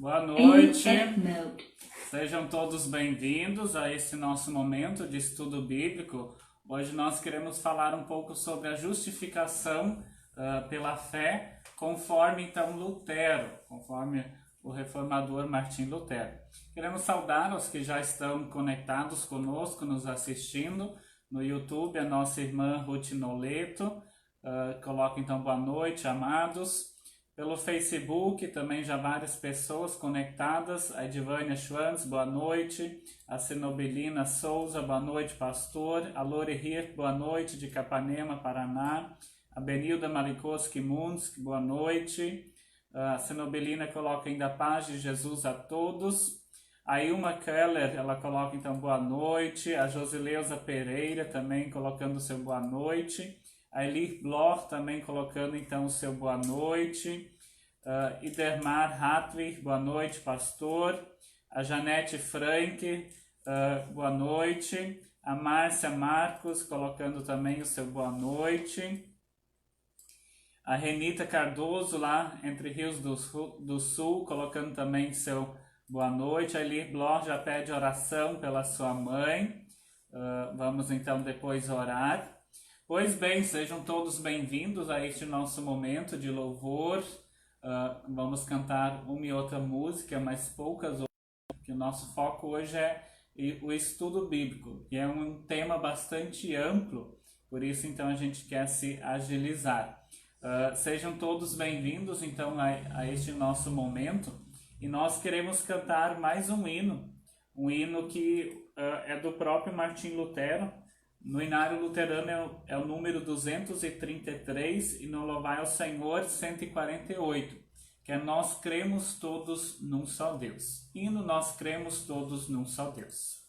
Boa noite, sejam todos bem-vindos a esse nosso momento de estudo bíblico. Hoje nós queremos falar um pouco sobre a justificação pela fé, conforme então Lutero, conforme o reformador Martim Lutero. Queremos saudar os que já estão conectados conosco, nos assistindo no YouTube, a nossa irmã Ruth Noleto, coloca então boa noite, amados. Pelo Facebook, também já várias pessoas conectadas. A Edivânia Schwanz, boa noite. A Senobelina Souza, boa noite, pastor. A Lore Hirt, boa noite, de Capanema, Paraná. A Benilda Malikoski Munsk, boa noite. A Senobelina coloca ainda a paz de Jesus a todos. A Ilma Keller, ela coloca então boa noite. A Josileuza Pereira também colocando o seu boa noite. A Elir Bloch também colocando então o seu boa noite. Idermar Hartwig, boa noite, pastor. A Janete Frank, boa noite. A Márcia Marcos colocando também o seu boa noite. A Renita Cardoso, lá entre Rios do Sul, colocando também seu boa noite. A Elir Bloch já pede oração pela sua mãe. Vamos então depois orar. Pois bem, sejam todos bem-vindos a este nosso momento de louvor. Vamos cantar uma e outra música, mas poucas, porque o nosso foco hoje é o estudo bíblico, e é um tema bastante amplo, por isso então a gente quer se agilizar. Sejam todos bem-vindos então a este nosso momento, e nós queremos cantar mais um hino que é do próprio Martim Lutero. No Inário Luterano é o número 233 e no Louvai ao Senhor 148, que é Nós cremos todos num só Deus. Hino Nós cremos todos num só Deus.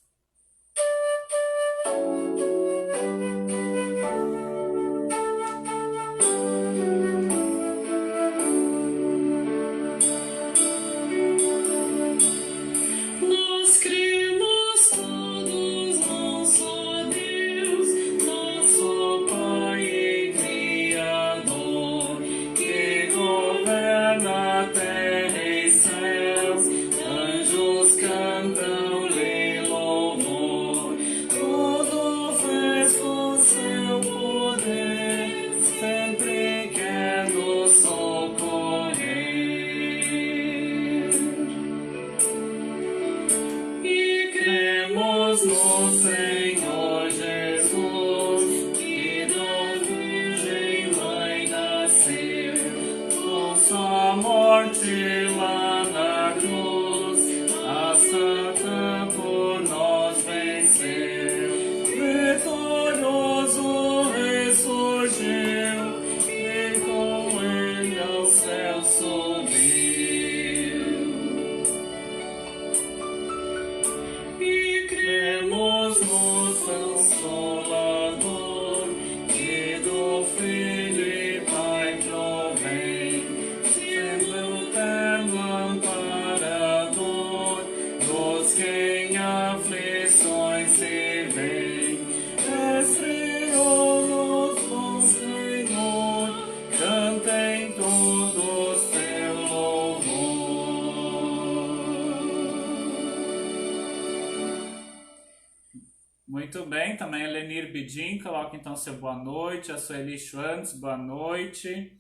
Muito bem, também a Lenir Bidin coloca então seu boa noite. A Sueli Schwantz, boa noite.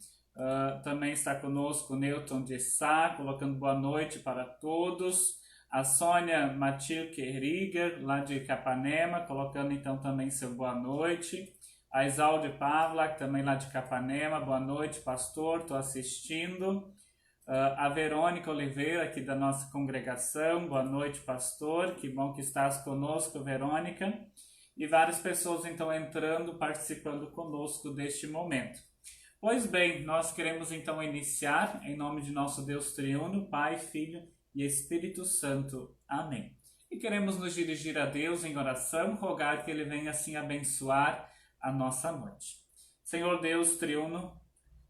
Também está conosco o Newton de Sá, colocando boa noite para todos. A Sônia Matilke Rieger, lá de Capanema, colocando então também seu boa noite. A Isalde Pavlak, também lá de Capanema, boa noite, pastor, estou assistindo. A Verônica Oliveira, aqui da nossa congregação, boa noite, pastor, que bom que estás conosco, Verônica. E várias pessoas então entrando, participando conosco deste momento. Pois bem, nós queremos então iniciar em nome de nosso Deus triuno, Pai, Filho e Espírito Santo. Amém. E queremos nos dirigir a Deus em oração, rogar que Ele venha assim abençoar a nossa noite. Senhor Deus triuno,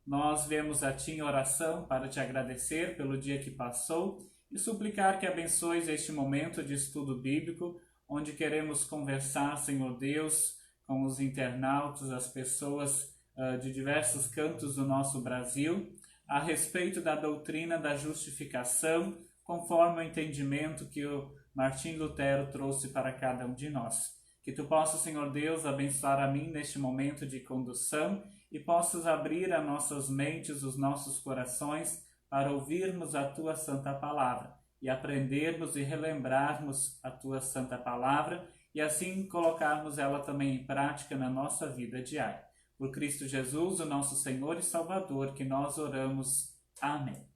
nós viemos a Ti em oração para Te agradecer pelo dia que passou e suplicar que abençoes este momento de estudo bíblico, onde queremos conversar, Senhor Deus, com os internautas, as pessoas de diversos cantos do nosso Brasil, a respeito da doutrina da justificação, conforme o entendimento que o Martim Lutero trouxe para cada um de nós. Que tu possas, Senhor Deus, abençoar a mim neste momento de condução e possas abrir as nossas mentes, os nossos corações, para ouvirmos a tua santa palavra e aprendermos e relembrarmos a tua santa palavra e assim colocarmos ela também em prática na nossa vida diária. Por Cristo Jesus, o nosso Senhor e Salvador, que nós oramos. Amém.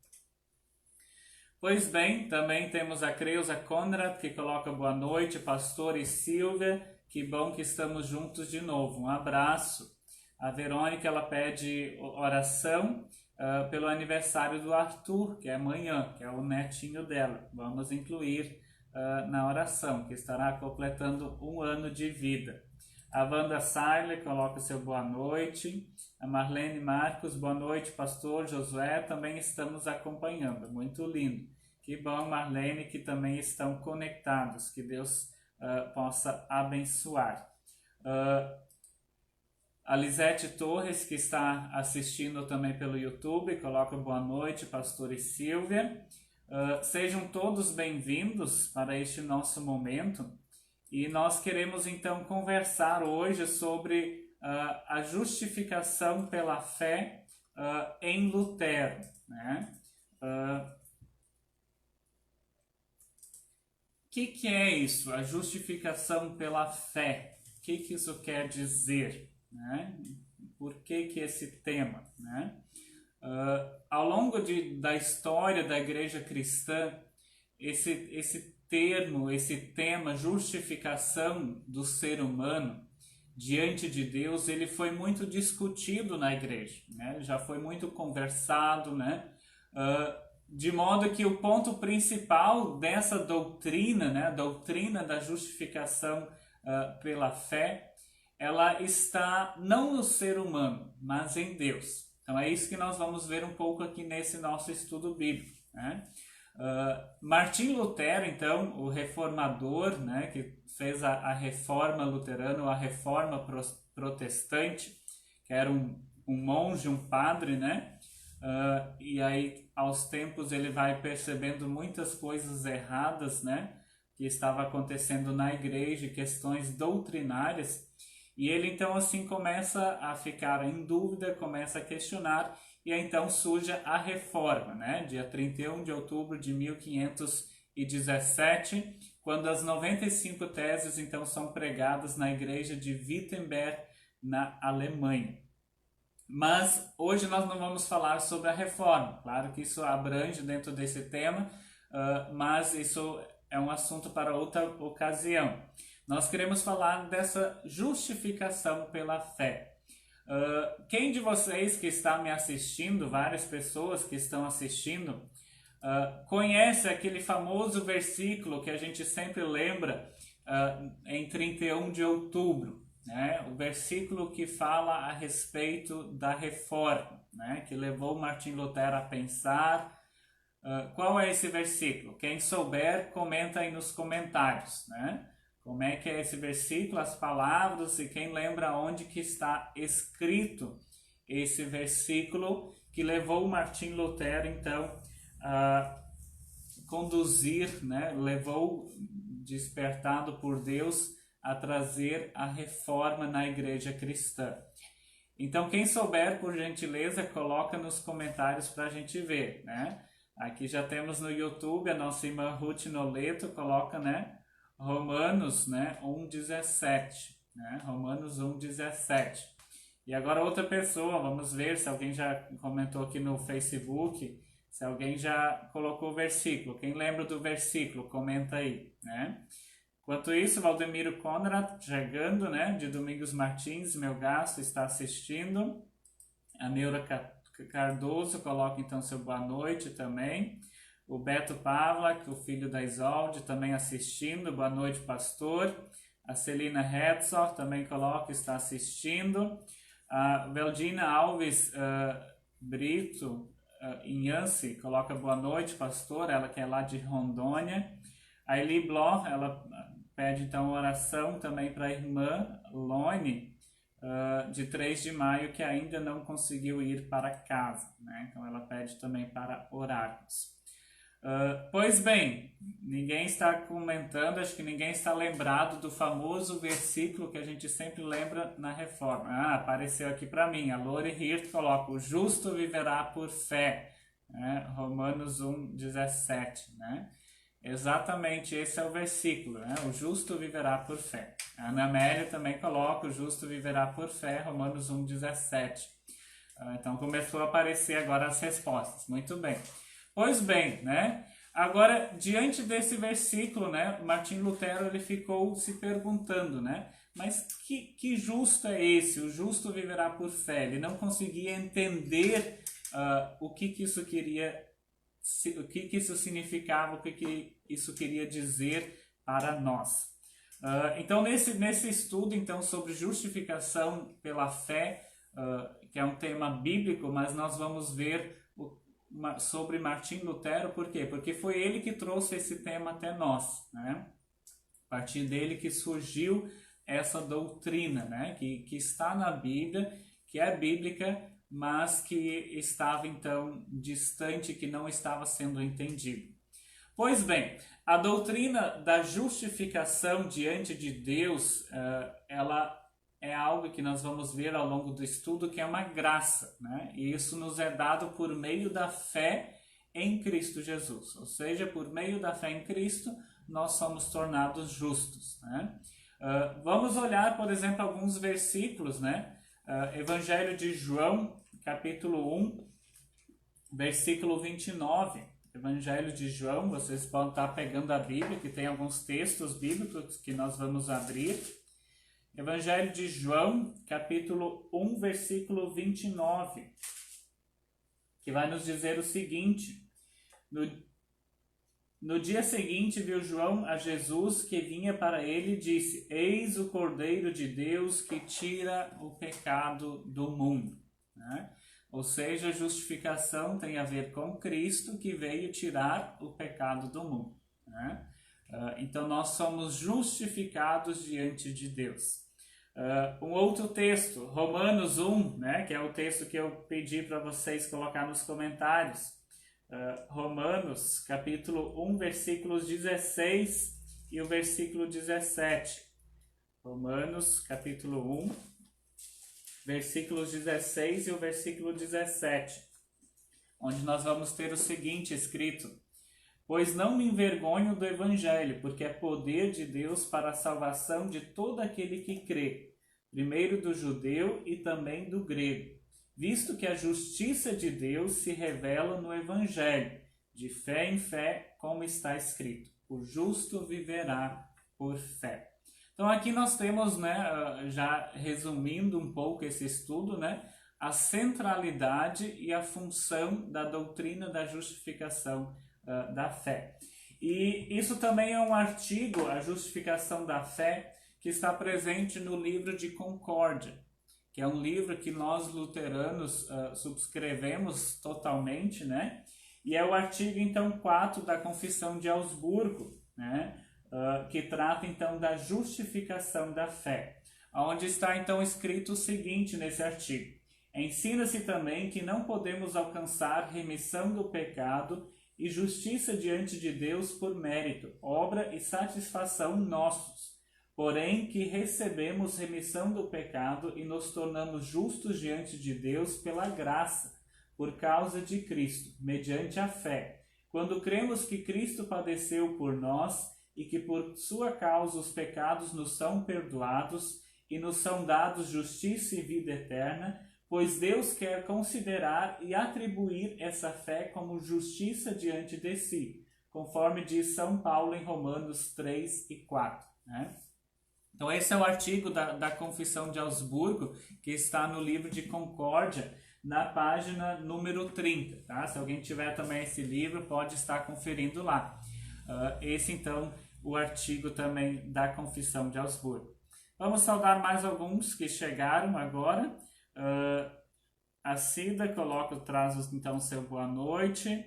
Pois bem, também temos a Creuza Conrad, que coloca boa noite, pastor e Silvia, que bom que estamos juntos de novo, um abraço. A Verônica, ela pede oração pelo aniversário do Arthur, que é amanhã, que é o netinho dela. Vamos incluir na oração, que estará completando 1 ano de vida. A Wanda Sailer coloca seu boa noite. A Marlene Marcos, boa noite, pastor Josué, também estamos acompanhando, muito lindo. Que bom, Marlene, que também estão conectados, que Deus possa abençoar. A Lisete Torres, que está assistindo também pelo YouTube, coloca boa noite, pastor e Silvia. Sejam todos bem-vindos para este nosso momento. E nós queremos então conversar hoje sobre a justificação pela fé em Lutero, né? Que é isso? A justificação pela fé. O que isso quer dizer, né? Por que esse tema, né? Ao longo da história da igreja cristã, esse termo, esse tema, justificação do ser humano diante de Deus, ele foi muito discutido na igreja, né? Ele já foi muito conversado, né? De modo que o ponto principal dessa doutrina, né? A doutrina da justificação pela fé, ela está não no ser humano, mas em Deus. Então é isso que nós vamos ver um pouco aqui nesse nosso estudo bíblico, né? Martim Lutero, então, o reformador, né, que fez a reforma luterana, ou a reforma protestante, que era um monge, um padre, né? E aí, aos tempos, ele vai percebendo muitas coisas erradas, né, que estava acontecendo na igreja, questões doutrinárias, e ele, então, assim, começa a ficar em dúvida, começa a questionar, e aí, então surge a reforma, né? Dia 31 de outubro de 1517, quando as 95 teses então são pregadas na igreja de Wittenberg, na Alemanha. Mas hoje nós não vamos falar sobre a reforma, claro que isso abrange dentro desse tema, mas isso é um assunto para outra ocasião. Nós queremos falar dessa justificação pela fé. Quem de vocês que está me assistindo, várias pessoas que estão assistindo, conhece aquele famoso versículo que a gente sempre lembra em 31 de outubro, né? O versículo que fala a respeito da reforma, né? Que levou Martim Lutero a pensar. Qual é esse versículo? Quem souber, comenta aí nos comentários, né? Como é que é esse versículo, as palavras, e quem lembra onde que está escrito esse versículo que levou Martim Lutero, então, a conduzir, né? Levou, despertado por Deus, a trazer a reforma na igreja cristã. Então, quem souber, por gentileza, coloca nos comentários para a gente ver, né? Aqui já temos no YouTube a nossa irmã Ruth Noleto, coloca, né? Romanos, né, 1,17, né? Romanos 1,17. E agora outra pessoa, vamos ver se alguém já comentou aqui no Facebook, se alguém já colocou o versículo. Quem lembra do versículo, comenta aí, né? Enquanto isso, Valdemiro Conrad, chegando, né, de Domingos Martins, meu gasto, está assistindo. A Neura Cardoso coloca então seu boa noite também. O Beto Pavlak, o filho da Isolde, também assistindo. Boa noite, pastor. A Celina Hetzor também coloca, está assistindo. A Veldina Alves Brito Inhanci coloca boa noite, pastor. Ela que é lá de Rondônia. A Eli Bloch, ela pede então oração também para a irmã Lone, de 3 de maio, que ainda não conseguiu ir para casa, né? Então ela pede também para orarmos. Pois bem, ninguém está comentando, acho que ninguém está lembrado do famoso versículo que a gente sempre lembra na Reforma. Apareceu aqui para mim, a Lore Hirt coloca: o justo viverá por fé, né? Romanos 1,17, né? Exatamente, esse é o versículo, né? O justo viverá por fé. A Ana Amélia também coloca: o justo viverá por fé, Romanos 1,17. Então começou a aparecer agora as respostas. Muito bem. Pois bem, né? Agora, diante desse versículo, né, Martim Lutero ele ficou se perguntando, né? Mas que justo é esse? O justo viverá por fé. Ele não conseguia entender o que isso queria, o que isso significava, o que isso queria dizer para nós. Então, nesse estudo então sobre justificação pela fé, que é um tema bíblico, mas nós vamos ver sobre Martim Lutero. Por quê? Porque foi ele que trouxe esse tema até nós, né? A partir dele que surgiu essa doutrina, né? Que está na Bíblia, que é bíblica, mas que estava então distante, que não estava sendo entendido. Pois bem, a doutrina da justificação diante de Deus, ela é algo que nós vamos ver ao longo do estudo, que é uma graça, né? E isso nos é dado por meio da fé em Cristo Jesus. Ou seja, por meio da fé em Cristo, nós somos tornados justos, né? Vamos olhar, por exemplo, alguns versículos, né? Evangelho de João, capítulo 1, versículo 29. Evangelho de João, vocês podem estar pegando a Bíblia, que tem alguns textos bíblicos que nós vamos abrir. Evangelho de João, capítulo 1, versículo 29, que vai nos dizer o seguinte: no dia seguinte viu João a Jesus que vinha para ele e disse: eis o Cordeiro de Deus que tira o pecado do mundo. Né? Ou seja, a justificação tem a ver com Cristo, que veio tirar o pecado do mundo. Né? Então nós somos justificados diante de Deus. Um outro texto, Romanos 1, né, que é o texto que eu pedi para vocês colocar nos comentários. Romanos, capítulo 1, versículos 16 e o versículo 17. Romanos, capítulo 1, versículos 16 e o versículo 17, onde nós vamos ter o seguinte escrito: pois não me envergonho do Evangelho, porque é poder de Deus para a salvação de todo aquele que crê, primeiro do judeu e também do grego, visto que a justiça de Deus se revela no Evangelho, de fé em fé, como está escrito: o justo viverá por fé. Então aqui nós temos, né, já resumindo um pouco esse estudo, né, a centralidade e a função da doutrina da justificação da fé. E isso também é um artigo, a justificação da fé, que está presente no livro de Concórdia, que é um livro que nós luteranos subscrevemos totalmente, né? E é o artigo, então, 4 da Confissão de Augsburgo, né? Que trata, então, da justificação da fé. Onde está, então, escrito o seguinte nesse artigo: ensina-se também que não podemos alcançar remissão do pecado e justiça diante de Deus por mérito, obra e satisfação nossos, porém que recebemos remissão do pecado e nos tornamos justos diante de Deus pela graça, por causa de Cristo, mediante a fé, quando cremos que Cristo padeceu por nós e que por sua causa os pecados nos são perdoados e nos são dados justiça e vida eterna, pois Deus quer considerar e atribuir essa fé como justiça diante de si, conforme diz São Paulo em Romanos 3 e 4. Né? Então esse é o artigo da Confissão de Augsburgo, que está no livro de Concórdia, na página número 30. Tá? Se alguém tiver também esse livro, pode estar conferindo lá. Esse então, o artigo também da Confissão de Augsburgo. Vamos saudar mais alguns que chegaram agora. A Cida traz então seu boa noite.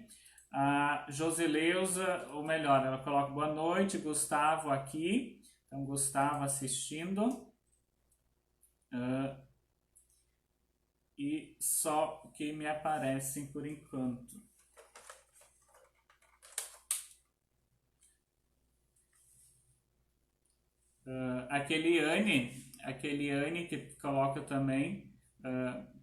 A Joseleusa, ou melhor, ela coloca boa noite. Gustavo aqui. Então, Gustavo assistindo. E só que me aparecem por enquanto. A Keliane que coloca também,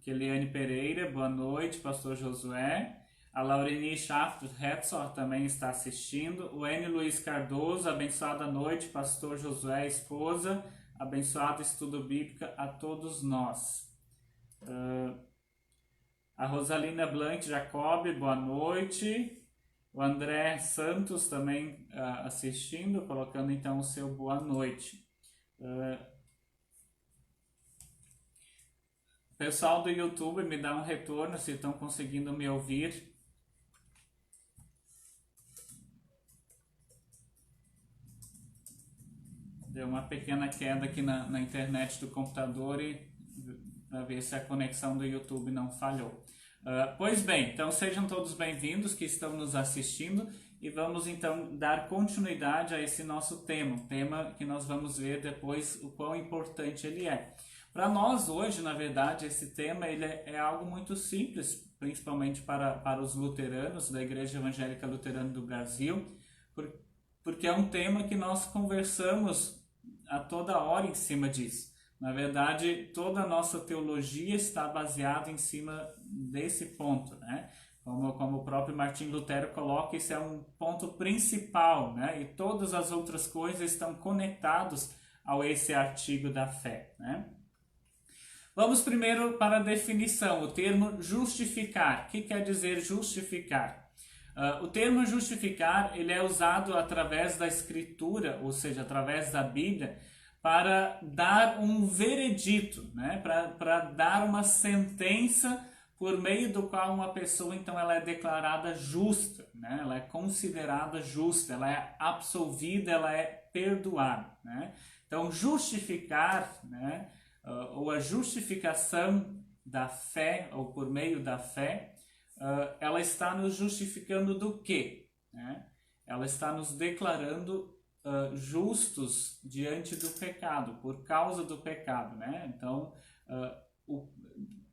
Keliane Pereira, boa noite, pastor Josué. A Laureni Schaft Hetzor também está assistindo. O N. Luiz Cardoso, abençoada noite, pastor Josué, esposa. Abençoado estudo bíblico a todos nós. A Rosalina Blanc Jacob, boa noite. O André Santos também assistindo, colocando então o seu boa noite. Pessoal do YouTube, me dá um retorno se estão conseguindo me ouvir. Deu uma pequena queda aqui na internet do computador para ver se a conexão do YouTube não falhou. Pois bem, então sejam todos bem-vindos que estão nos assistindo e vamos então dar continuidade a esse nosso tema que nós vamos ver depois o quão importante ele é. Para nós hoje, na verdade, esse tema ele é algo muito simples, principalmente para os luteranos da Igreja Evangélica Luterana do Brasil, porque é um tema que nós conversamos a toda hora em cima disso. Na verdade, toda a nossa teologia está baseada em cima desse ponto, né? Como o próprio Martim Lutero coloca, isso é um ponto principal, né? E todas as outras coisas estão conectadas a esse artigo da fé, né? Vamos primeiro para a definição, o termo justificar. O que quer dizer justificar? O termo justificar ele é usado através da Escritura, ou seja, através da Bíblia, para dar um veredito, né? Para dar uma sentença por meio do qual uma pessoa então ela é declarada justa, né? Ela é considerada justa, ela é absolvida, ela é perdoada, né? Então justificar, né? Ou a justificação da fé, ou por meio da fé, ela está nos justificando do quê? Né? Ela está nos declarando justos diante do pecado, por causa do pecado. Né? Então,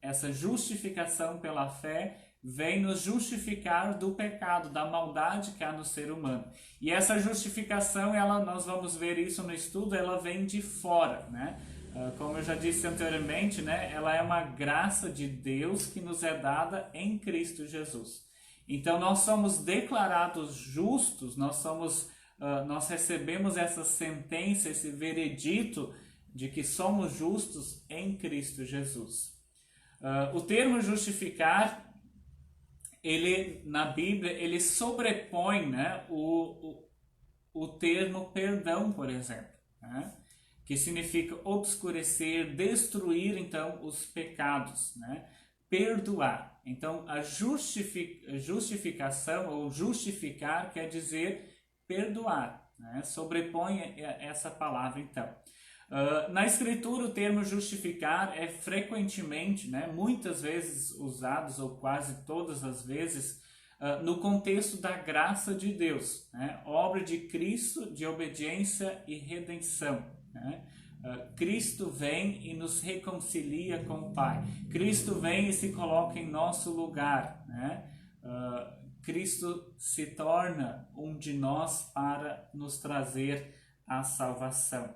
essa justificação pela fé vem nos justificar do pecado, da maldade que há no ser humano. E essa justificação, nós vamos ver isso no estudo, ela vem de fora, né? Como eu já disse anteriormente, né, ela é uma graça de Deus que nos é dada em Cristo Jesus. Então nós somos declarados justos, nós recebemos essa sentença, esse veredito de que somos justos em Cristo Jesus. O termo justificar, na Bíblia, ele sobrepõe, né, o termo perdão, por exemplo, né? Que significa obscurecer, destruir, então, os pecados, né? Perdoar. Então, a justificação, ou justificar, quer dizer perdoar, né? Sobrepõe essa palavra, então. Na Escritura, o termo justificar é frequentemente, né, muitas vezes usados, ou quase todas as vezes, no contexto da graça de Deus, né? Obra de Cristo, de obediência e redenção. Né? Cristo vem e nos reconcilia com o Pai. Cristo vem e se coloca em nosso lugar. Né? Cristo se torna um de nós para nos trazer a salvação.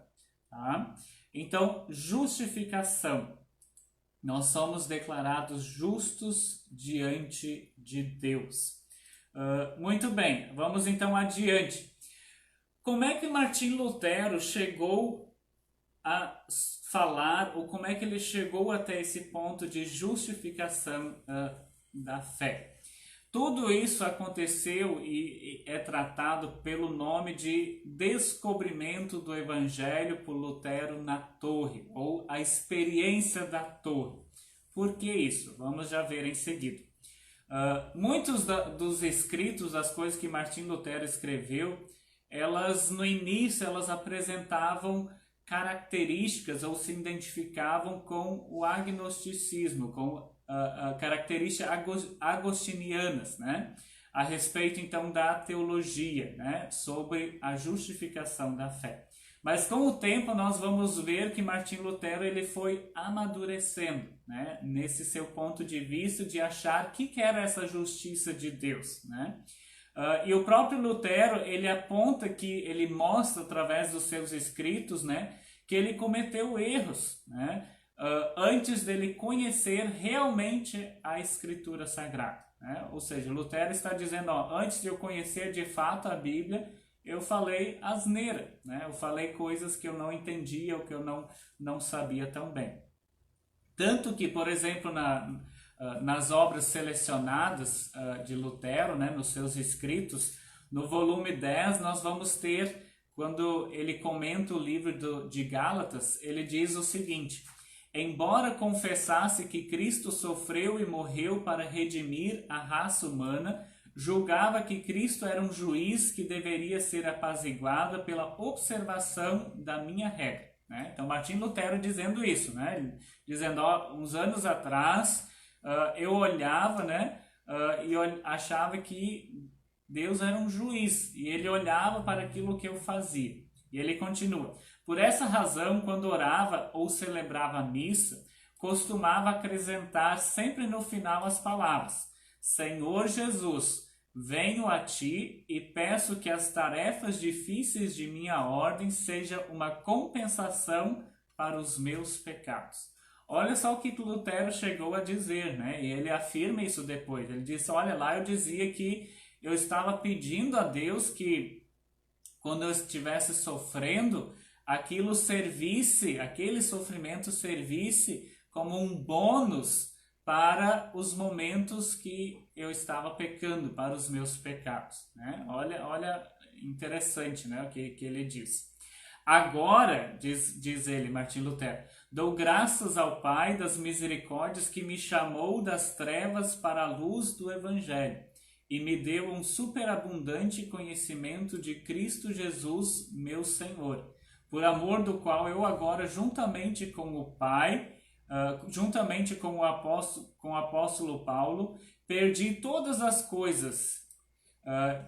Tá? Então, justificação. Nós somos declarados justos diante de Deus. Muito bem, vamos então adiante. Como é que Martim Lutero chegou a falar, ou como é que ele chegou até esse ponto de justificação da fé? Tudo isso aconteceu e é tratado pelo nome de descobrimento do Evangelho por Lutero na Torre, ou a experiência da Torre. Por que isso? Vamos já ver em seguida. Muitos dos escritos, das coisas que Martim Lutero escreveu, no início elas apresentavam características ou se identificavam com o agnosticismo, com características agostinianas, né? A respeito então da teologia, né? Sobre a justificação da fé. Mas com o tempo nós vamos ver que Martim Lutero ele foi amadurecendo, né? Nesse seu ponto de vista de achar que era essa justiça de Deus, né? E o próprio Lutero, ele aponta ele mostra através dos seus escritos, né, que ele cometeu erros, né? Antes dele conhecer realmente a Escritura Sagrada, né? Ou seja, Lutero está dizendo, ó, antes de eu conhecer de fato a Bíblia, eu falei asneira, né? Eu falei coisas que eu não entendia ou que eu não sabia tão bem. Tanto que, por exemplo, nas obras selecionadas de Lutero, né, nos seus escritos, no volume 10, nós vamos ter, quando ele comenta o livro de Gálatas, ele diz o seguinte: embora confessasse que Cristo sofreu e morreu para redimir a raça humana, julgava que Cristo era um juiz que deveria ser apaziguado pela observação da minha regra. Né? Então, Martim Lutero dizendo isso, né? Dizendo, ó, uns anos atrás, eu olhava, né, e eu achava que Deus era um juiz, e ele olhava para aquilo que eu fazia. E ele continua: por essa razão, quando orava ou celebrava a missa, costumava acrescentar sempre no final as palavras: Senhor Jesus, venho a ti e peço que as tarefas difíceis de minha ordem sejam uma compensação para os meus pecados. Olha só o que Lutero chegou a dizer, né? E ele afirma isso depois. Ele disse, olha lá, eu dizia que eu estava pedindo a Deus que quando eu estivesse sofrendo, aquele sofrimento servisse como um bônus para os momentos que eu estava pecando, para os meus pecados, né? Olha, interessante, né, o que ele diz. Agora, diz ele, Martim Lutero, dou graças ao Pai das misericórdias que me chamou das trevas para a luz do Evangelho e me deu um superabundante conhecimento de Cristo Jesus, meu Senhor, por amor do qual eu agora, juntamente com o Pai, juntamente com o apóstolo Paulo, perdi todas as coisas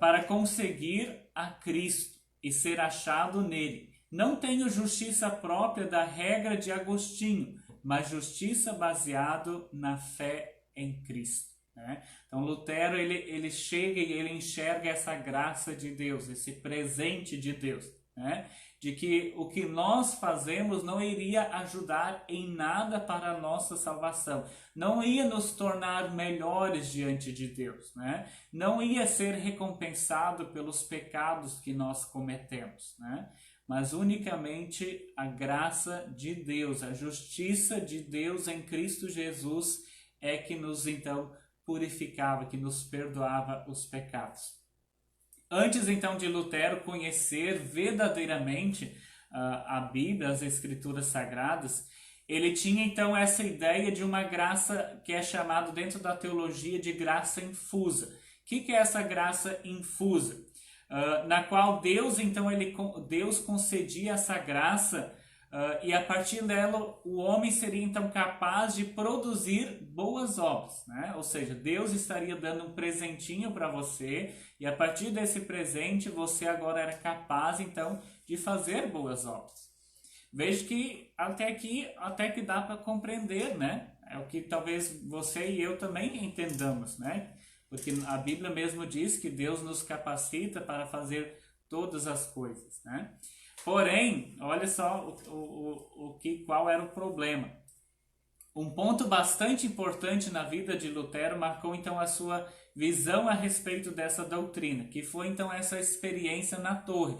para conseguir a Cristo e ser achado nele. Não tenho justiça própria da regra de Agostinho, mas justiça baseada na fé em Cristo. Né? Então Lutero ele chega e ele enxerga essa graça de Deus, esse presente de Deus, né? De que o que nós fazemos não iria ajudar em nada para a nossa salvação, não ia nos tornar melhores diante de Deus, né? Não ia ser recompensado pelos pecados que nós cometemos, né? Mas unicamente a graça de Deus, a justiça de Deus em Cristo Jesus é que nos então purificava, que nos perdoava os pecados. Antes então de Lutero conhecer verdadeiramente a Bíblia, as Escrituras Sagradas, ele tinha então essa ideia de uma graça que é chamada dentro da teologia de graça infusa. O que é essa graça infusa? Na qual Deus então Deus concedia essa graça e a partir dela o homem seria então capaz de produzir boas obras, né? Ou seja, Deus estaria dando um presentinho para você e a partir desse presente você agora era capaz então de fazer boas obras. Vejo que até que dá para compreender, né? É o que talvez você e eu também entendamos, né? Porque a Bíblia mesmo diz que Deus nos capacita para fazer todas as coisas, né? Porém, olha só qual era o problema. Um ponto bastante importante na vida de Lutero marcou então a sua visão a respeito dessa doutrina, que foi então essa experiência na torre,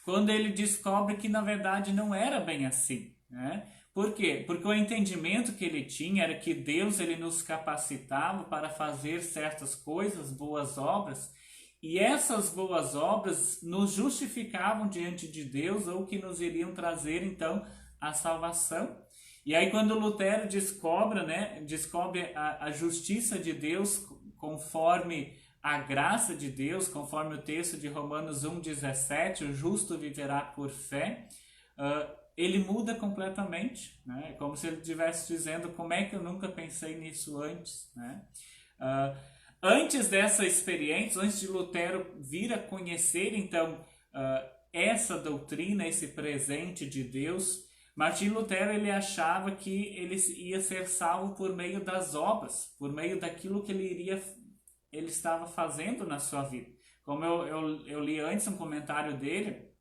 quando ele descobre que na verdade não era bem assim, né? Por quê? Porque o entendimento que ele tinha era que Deus ele nos capacitava para fazer certas coisas, boas obras, e essas boas obras nos justificavam diante de Deus ou que nos iriam trazer então a salvação. E aí quando Lutero descobre a justiça de Deus conforme a graça de Deus, conforme o texto de Romanos 1,17, o justo viverá por fé, ele muda completamente, né? É como se ele estivesse dizendo, como é que eu nunca pensei nisso antes, né? Antes dessa experiência, antes de Lutero vir a conhecer então essa doutrina, esse presente de Deus, Martim Lutero ele achava que ele ia ser salvo por meio das obras, por meio daquilo que ele estava fazendo na sua vida. Como eu li antes um comentário dele,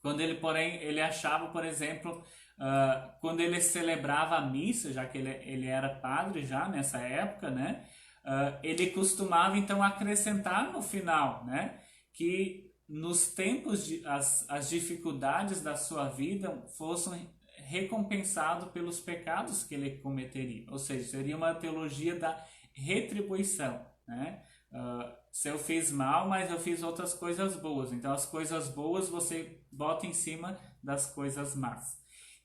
Quando ele, porém, ele achava, por exemplo, quando ele celebrava a missa, já que ele era padre já nessa época, né? Ele costumava então acrescentar no final, né? Que nos tempos as dificuldades da sua vida fossem recompensado pelos pecados que ele cometeria. Ou seja, seria uma teologia da retribuição, né? Se eu fiz mal, mas eu fiz outras coisas boas. Então, as coisas boas você bota em cima das coisas más.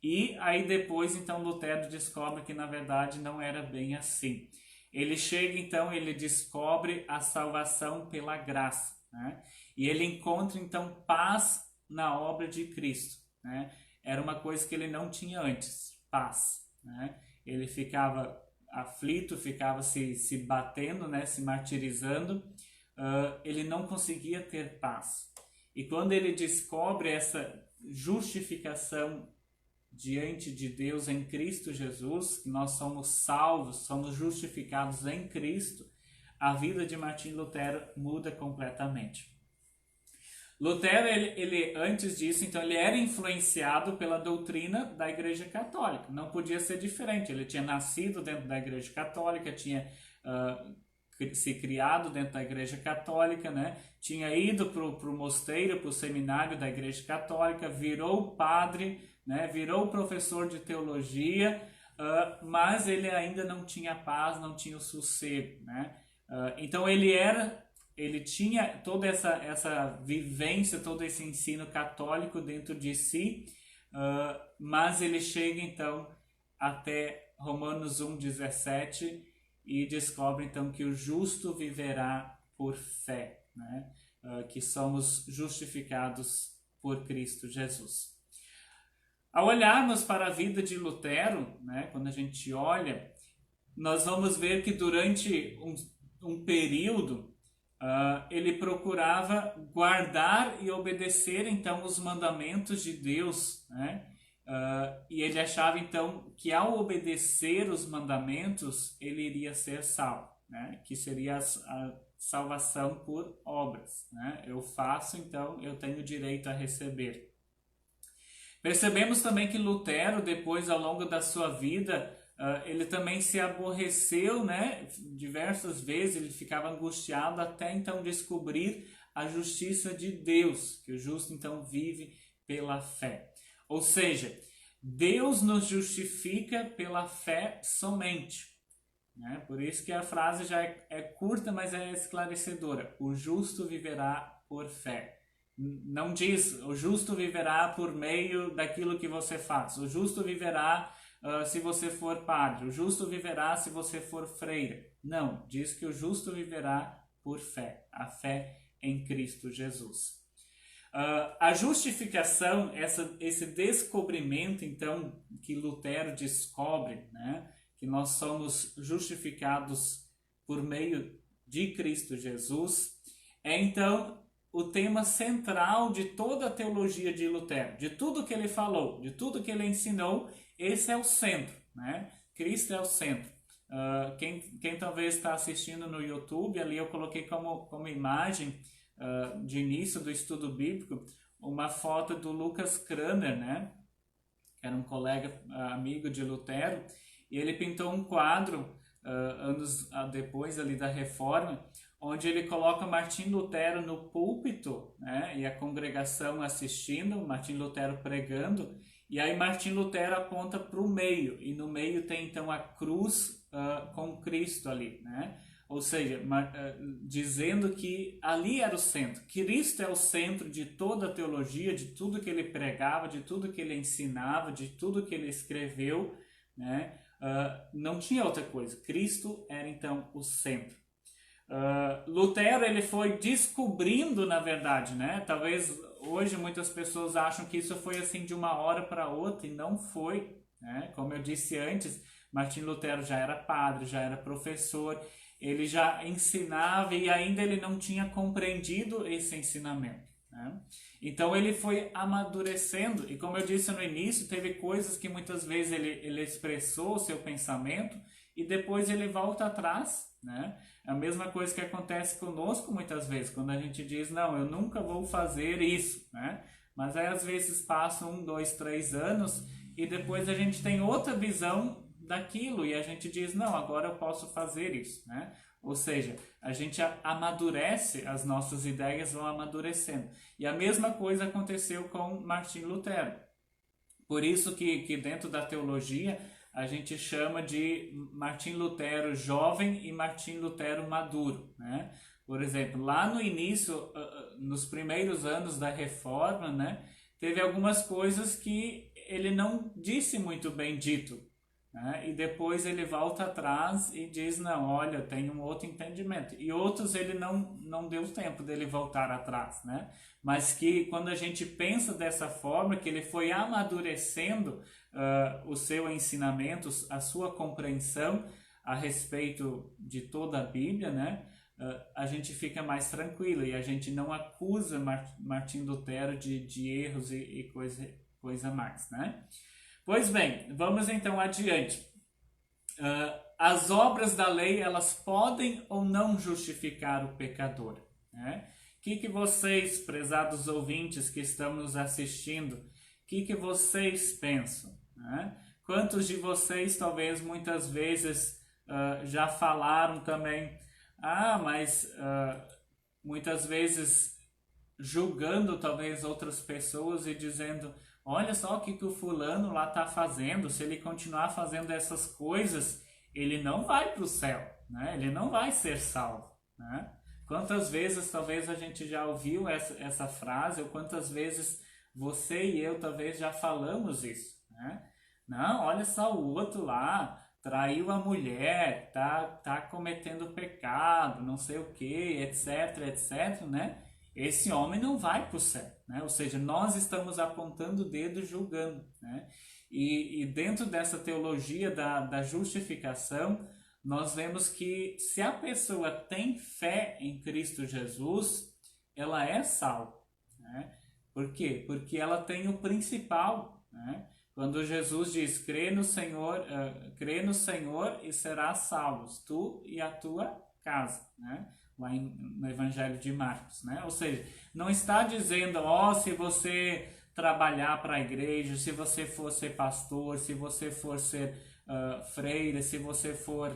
E aí depois, então, Lutero descobre que, na verdade, não era bem assim. Ele chega, então, ele descobre a salvação pela graça, né? E ele encontra, então, paz na obra de Cristo, né? Era uma coisa que ele não tinha antes, paz, né? Ele ficava aflito, ficava se batendo, né? Se martirizando, ele não conseguia ter paz. E quando ele descobre essa justificação diante de Deus em Cristo Jesus, que nós somos salvos, somos justificados em Cristo, a vida de Martim Lutero muda completamente. Lutero, ele antes disso, então, ele era influenciado pela doutrina da Igreja Católica. Não podia ser diferente. Ele tinha nascido dentro da Igreja Católica, tinha se criado dentro da Igreja Católica, né? Tinha ido para o mosteiro, para o seminário da Igreja Católica, virou padre, né? Virou professor de teologia, mas ele ainda não tinha paz, não tinha o sossego, né? Então ele tinha toda essa vivência, todo esse ensino católico dentro de si, mas ele chega então até Romanos 1,17 e descobre então que o justo viverá por fé, né? Que somos justificados por Cristo Jesus. Ao olharmos para a vida de Lutero, né, quando a gente olha, nós vamos ver que durante um período ele procurava guardar e obedecer então os mandamentos de Deus, né? E ele achava então que ao obedecer os mandamentos ele iria ser salvo, né? Que seria a salvação por obras, né? Eu faço, então eu tenho direito a receber. Percebemos também que Lutero, depois ao longo da sua vida, ele também se aborreceu, né? Diversas vezes ele ficava angustiado até então descobrir a justiça de Deus, que o justo então vive pela fé. Ou seja, Deus nos justifica pela fé somente, né? Por isso que a frase já é curta, mas é esclarecedora. O justo viverá por fé. Não diz o justo viverá por meio daquilo que você faz. O justo viverá se você for padre. O justo viverá se você for freira. Não, diz que o justo viverá por fé. A fé em Cristo Jesus. A justificação, esse descobrimento, então, que Lutero descobre, né, que nós somos justificados por meio de Cristo Jesus, é então o tema central de toda a teologia de Lutero, de tudo que ele falou, de tudo que ele ensinou. Esse é o centro, né? Cristo é o centro. Quem talvez está assistindo no YouTube, ali eu coloquei como imagem de início do estudo bíblico uma foto do Lucas Cranmer, né? Que era um colega, amigo de Lutero, e ele pintou um quadro anos depois ali da Reforma, onde ele coloca Martim Lutero no púlpito, né? E a congregação assistindo, Martim Lutero pregando, e aí Martim Lutero aponta para o meio, e no meio tem então a cruz com Cristo ali, né? Ou seja, dizendo que ali era o centro. Cristo é o centro de toda a teologia, de tudo que ele pregava, de tudo que ele ensinava, de tudo que ele escreveu, né? Não tinha outra coisa. Cristo era então o centro. Lutero ele foi descobrindo, na verdade, né? Talvez hoje muitas pessoas acham que isso foi assim de uma hora para outra, e não foi, né? Como eu disse antes, Martim Lutero já era padre, já era professor, ele já ensinava e ainda ele não tinha compreendido esse ensinamento, né? Então ele foi amadurecendo, e como eu disse no início, teve coisas que muitas vezes ele expressou o seu pensamento e depois ele volta atrás, né? A mesma coisa que acontece conosco muitas vezes, quando a gente diz, não, eu nunca vou fazer isso, né? Mas aí às vezes passam 1, 2, 3 anos e depois a gente tem outra visão daquilo e a gente diz, não, agora eu posso fazer isso, né? Ou seja, a gente amadurece, as nossas ideias vão amadurecendo. E a mesma coisa aconteceu com Martim Lutero. Por isso que dentro da teologia a gente chama de Martim Lutero jovem e Martim Lutero maduro, né? Por exemplo, lá no início, nos primeiros anos da Reforma, né, teve algumas coisas que ele não disse muito bem dito, né? E depois ele volta atrás e diz, não, olha, tem um outro entendimento. E outros ele não deu tempo dele voltar atrás, né? Mas que quando a gente pensa dessa forma, que ele foi amadurecendo o seu ensinamento, a sua compreensão a respeito de toda a Bíblia, né? A gente fica mais tranquilo e a gente não acusa Martim Lutero de erros e coisa mais, né? Pois bem, vamos então adiante. As obras da lei, elas podem ou não justificar o pecador, né? O que vocês, prezados ouvintes que estão nos assistindo, o que vocês pensam, né? Quantos de vocês, talvez, muitas vezes já falaram também, mas muitas vezes julgando talvez outras pessoas e dizendo, olha só o que o fulano lá está fazendo, se ele continuar fazendo essas coisas, ele não vai para o céu, né? Ele não vai ser salvo, né? Quantas vezes talvez a gente já ouviu essa frase, ou quantas vezes você e eu talvez já falamos isso, né? Não, olha só o outro lá, traiu a mulher, tá cometendo pecado, não sei o que, etc, etc, né? Esse homem não vai para o céu, né? Ou seja, nós estamos apontando o dedo, julgando, né? E dentro dessa teologia da justificação, nós vemos que se a pessoa tem fé em Cristo Jesus, ela é salva, né? Por quê? Porque ela tem o principal, né? Quando Jesus diz, crê no Senhor e serás salvos, tu e a tua casa, né? Lá no Evangelho de Marcos, né? Ou seja, não está dizendo, se você trabalhar para a igreja, se você for ser pastor, se você for ser freira, se você for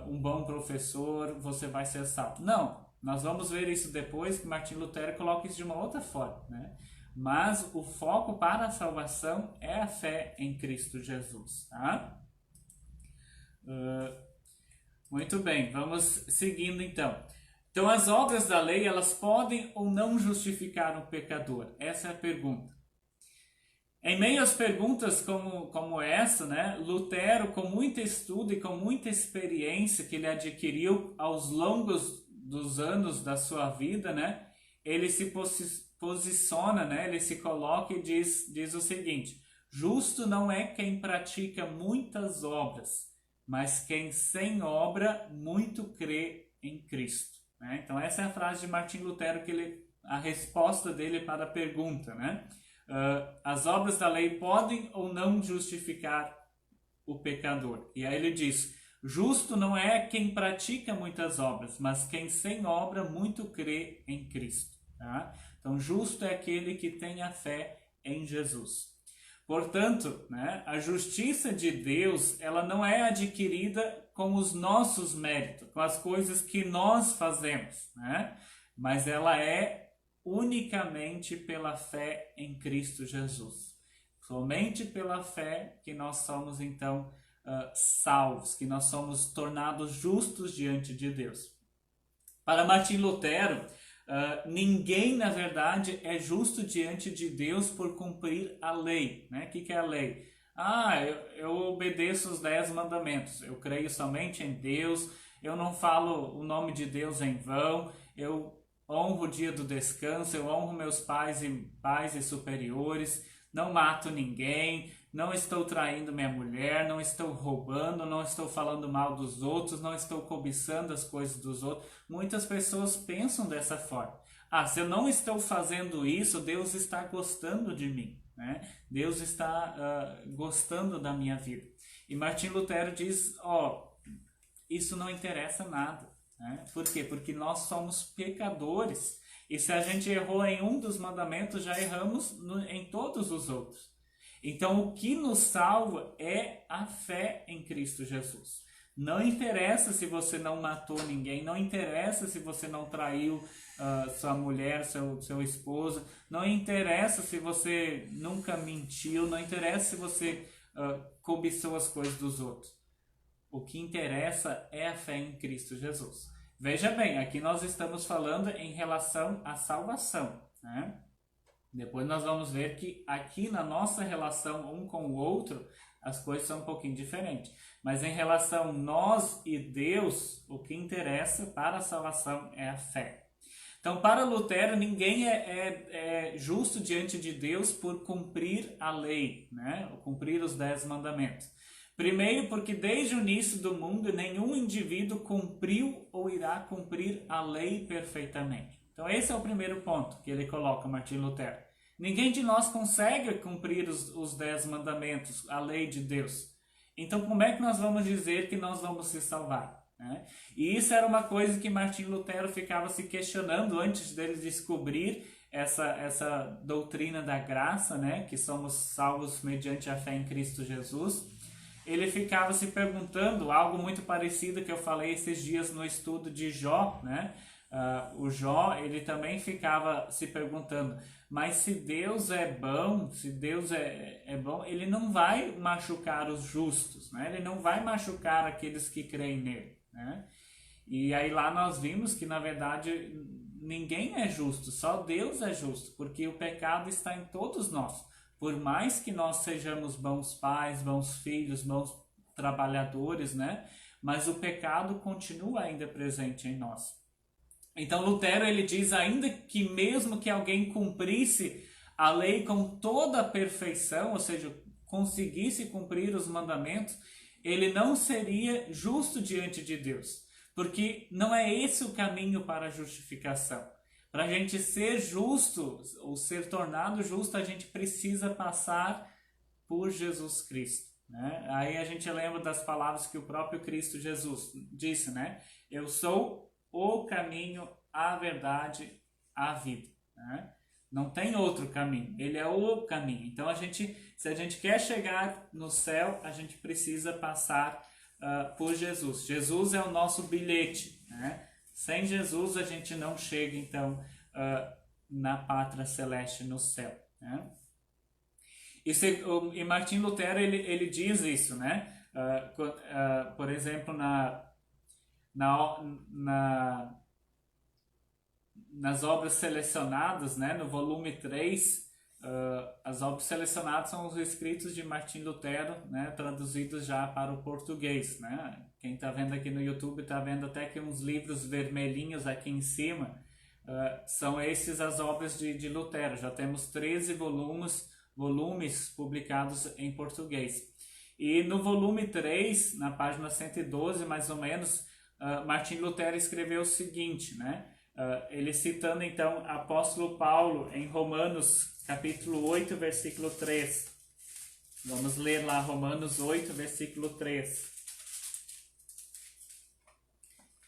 um bom professor, você vai ser salvo. Não, nós vamos ver isso depois, que Martim Lutero coloca isso de uma outra forma, né? Mas o foco para a salvação é a fé em Cristo Jesus, tá? Muito bem, vamos seguindo então. Então, as obras da lei, elas podem ou não justificar um pecador? Essa é a pergunta. Em meio às perguntas como essa, né, Lutero, com muito estudo e com muita experiência que ele adquiriu aos longos dos anos da sua vida, né, ele se posiciona, né, ele se coloca e diz o seguinte: justo não é quem pratica muitas obras, mas quem sem obra muito crê em Cristo. Né? Então essa é a frase de Martim Lutero, a resposta dele para a pergunta, né? As obras da lei podem ou não justificar o pecador? E aí ele diz, justo não é quem pratica muitas obras, mas quem sem obra muito crê em Cristo. Tá? Então justo é aquele que tem a fé em Jesus. Portanto, né, a justiça de Deus, ela não é adquirida com os nossos méritos, com as coisas que nós fazemos, né? Mas ela é unicamente pela fé em Cristo Jesus. Somente pela fé que nós somos, então, salvos, que nós somos tornados justos diante de Deus. Para Martim Lutero, ninguém, na verdade, é justo diante de Deus por cumprir a lei. Né? O que é a lei? Eu obedeço os 10 mandamentos, eu creio somente em Deus, eu não falo o nome de Deus em vão, eu honro o dia do descanso, eu honro meus pais e superiores, não mato ninguém, não estou traindo minha mulher, não estou roubando, não estou falando mal dos outros, não estou cobiçando as coisas dos outros. Muitas pessoas pensam dessa forma. Se eu não estou fazendo isso, Deus está gostando de mim, né? Deus está gostando da minha vida. E Martim Lutero diz, isso não interessa nada. Né? Por quê? Porque nós somos pecadores E se a gente errou em um dos mandamentos, já erramos em todos os outros. Então, o que nos salva é a fé em Cristo Jesus. Não interessa se você não matou ninguém, não interessa se você não traiu sua mulher, seu esposo, não interessa se você nunca mentiu, não interessa se você cobiçou as coisas dos outros. O que interessa é a fé em Cristo Jesus. Veja bem, aqui nós estamos falando em relação à salvação, né? Depois nós vamos ver que aqui na nossa relação um com o outro, as coisas são um pouquinho diferentes. Mas em relação nós e Deus, o que interessa para a salvação é a fé. Então, para Lutero, ninguém é justo diante de Deus por cumprir a lei, né? Ou cumprir os 10 mandamentos. Primeiro, porque desde o início do mundo, nenhum indivíduo cumpriu ou irá cumprir a lei perfeitamente. Então, esse é o primeiro ponto que ele coloca, Martim Lutero. Ninguém de nós consegue cumprir os 10 mandamentos, a lei de Deus. Então, como é que nós vamos dizer que nós vamos se salvar? Né? E isso era uma coisa que Martim Lutero ficava se questionando antes dele descobrir essa doutrina da graça, né? Que somos salvos mediante a fé em Cristo Jesus. Ele ficava se perguntando algo muito parecido que eu falei esses dias no estudo de Jó, né? O Jó, ele também ficava se perguntando, mas se Deus é bom, se Deus é bom, ele não vai machucar os justos, né? Ele não vai machucar aqueles que creem nele, né? E aí lá nós vimos que na verdade ninguém é justo, só Deus é justo, porque o pecado está em todos nós. Por mais que nós sejamos bons pais, bons filhos, bons trabalhadores, né? Mas o pecado continua ainda presente em nós. Então Lutero ele diz ainda que mesmo que alguém cumprisse a lei com toda a perfeição, ou seja, conseguisse cumprir os mandamentos, ele não seria justo diante de Deus, porque não é esse o caminho para a justificação. Para a gente ser justo, ou ser tornado justo, a gente precisa passar por Jesus Cristo, né? Aí a gente lembra das palavras que o próprio Cristo Jesus disse, né? Eu sou o caminho, a verdade, a vida, né? Não tem outro caminho, ele é o caminho. Então se a gente quer chegar no céu, a gente precisa passar por Jesus. Jesus é o nosso bilhete, né? Sem Jesus a gente não chega então na pátria celeste, no céu, né? E Martim Lutero ele diz isso, né? Por exemplo, nas obras selecionadas, né, no volume 3, as obras selecionadas são os escritos de Martim Lutero, né, traduzidos já para o português, né? Quem está vendo aqui no YouTube está vendo até que uns livros vermelhinhos aqui em cima, são esses as obras de Lutero. Já temos 13 volumes publicados em português. E no volume 3, na página 112 mais ou menos, Martim Lutero escreveu o seguinte, né? Ele citando então apóstolo Paulo em Romanos capítulo 8, versículo 3. Vamos ler lá Romanos 8, versículo 3.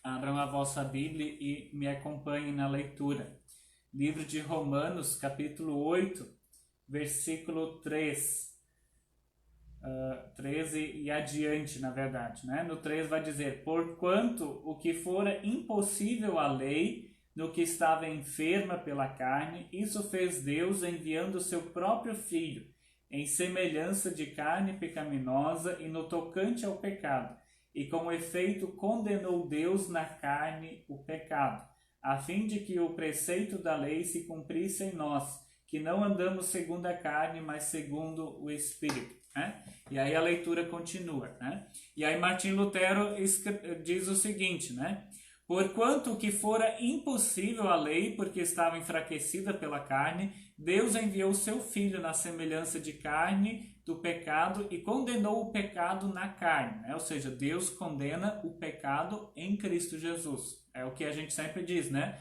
Abram a vossa Bíblia e me acompanhem na leitura. Livro de Romanos capítulo 8, versículo 3. 13 e adiante, na verdade, né? No 3 vai dizer: porquanto o que fora impossível à lei, no que estava enferma pela carne, isso fez Deus enviando o seu próprio Filho, em semelhança de carne pecaminosa e no tocante ao pecado, e com efeito condenou Deus na carne o pecado, a fim de que o preceito da lei se cumprisse em nós, que não andamos segundo a carne, mas segundo o Espírito. Né? E aí a leitura continua, né? E aí Martim Lutero diz o seguinte, né? Porquanto o que fora impossível à lei, porque estava enfraquecida pela carne, Deus enviou o seu Filho na semelhança de carne do pecado e condenou o pecado na carne, né? Ou seja, Deus condena o pecado em Cristo Jesus. É o que a gente sempre diz, né?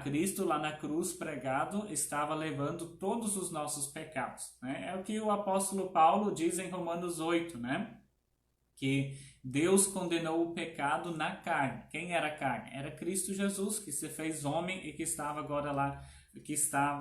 Cristo lá na cruz pregado estava levando todos os nossos pecados, né? É o que o apóstolo Paulo diz em Romanos 8, né? Que Deus condenou o pecado na carne. Quem era a carne? Era Cristo Jesus, que se fez homem e que estava agora lá,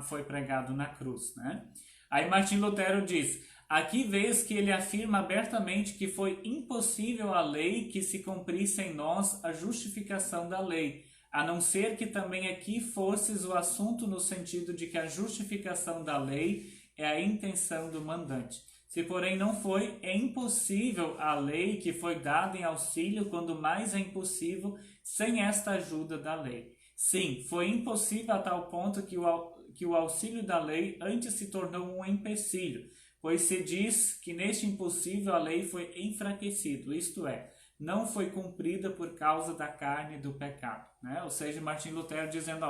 foi pregado na cruz, né? Aí Martim Lutero diz: aqui vês que ele afirma abertamente que foi impossível a lei que se cumprisse em nós a justificação da lei, a não ser que também aqui fosses o assunto no sentido de que a justificação da lei é a intenção do mandante. Se porém não foi, é impossível a lei que foi dada em auxílio, quando mais é impossível sem esta ajuda da lei. Sim, foi impossível a tal ponto que o auxílio da lei antes se tornou um empecilho, pois se diz que neste impossível a lei foi enfraquecida, isto é, não foi cumprida por causa da carne e do pecado, né? Ou seja, Martim Lutero dizendo,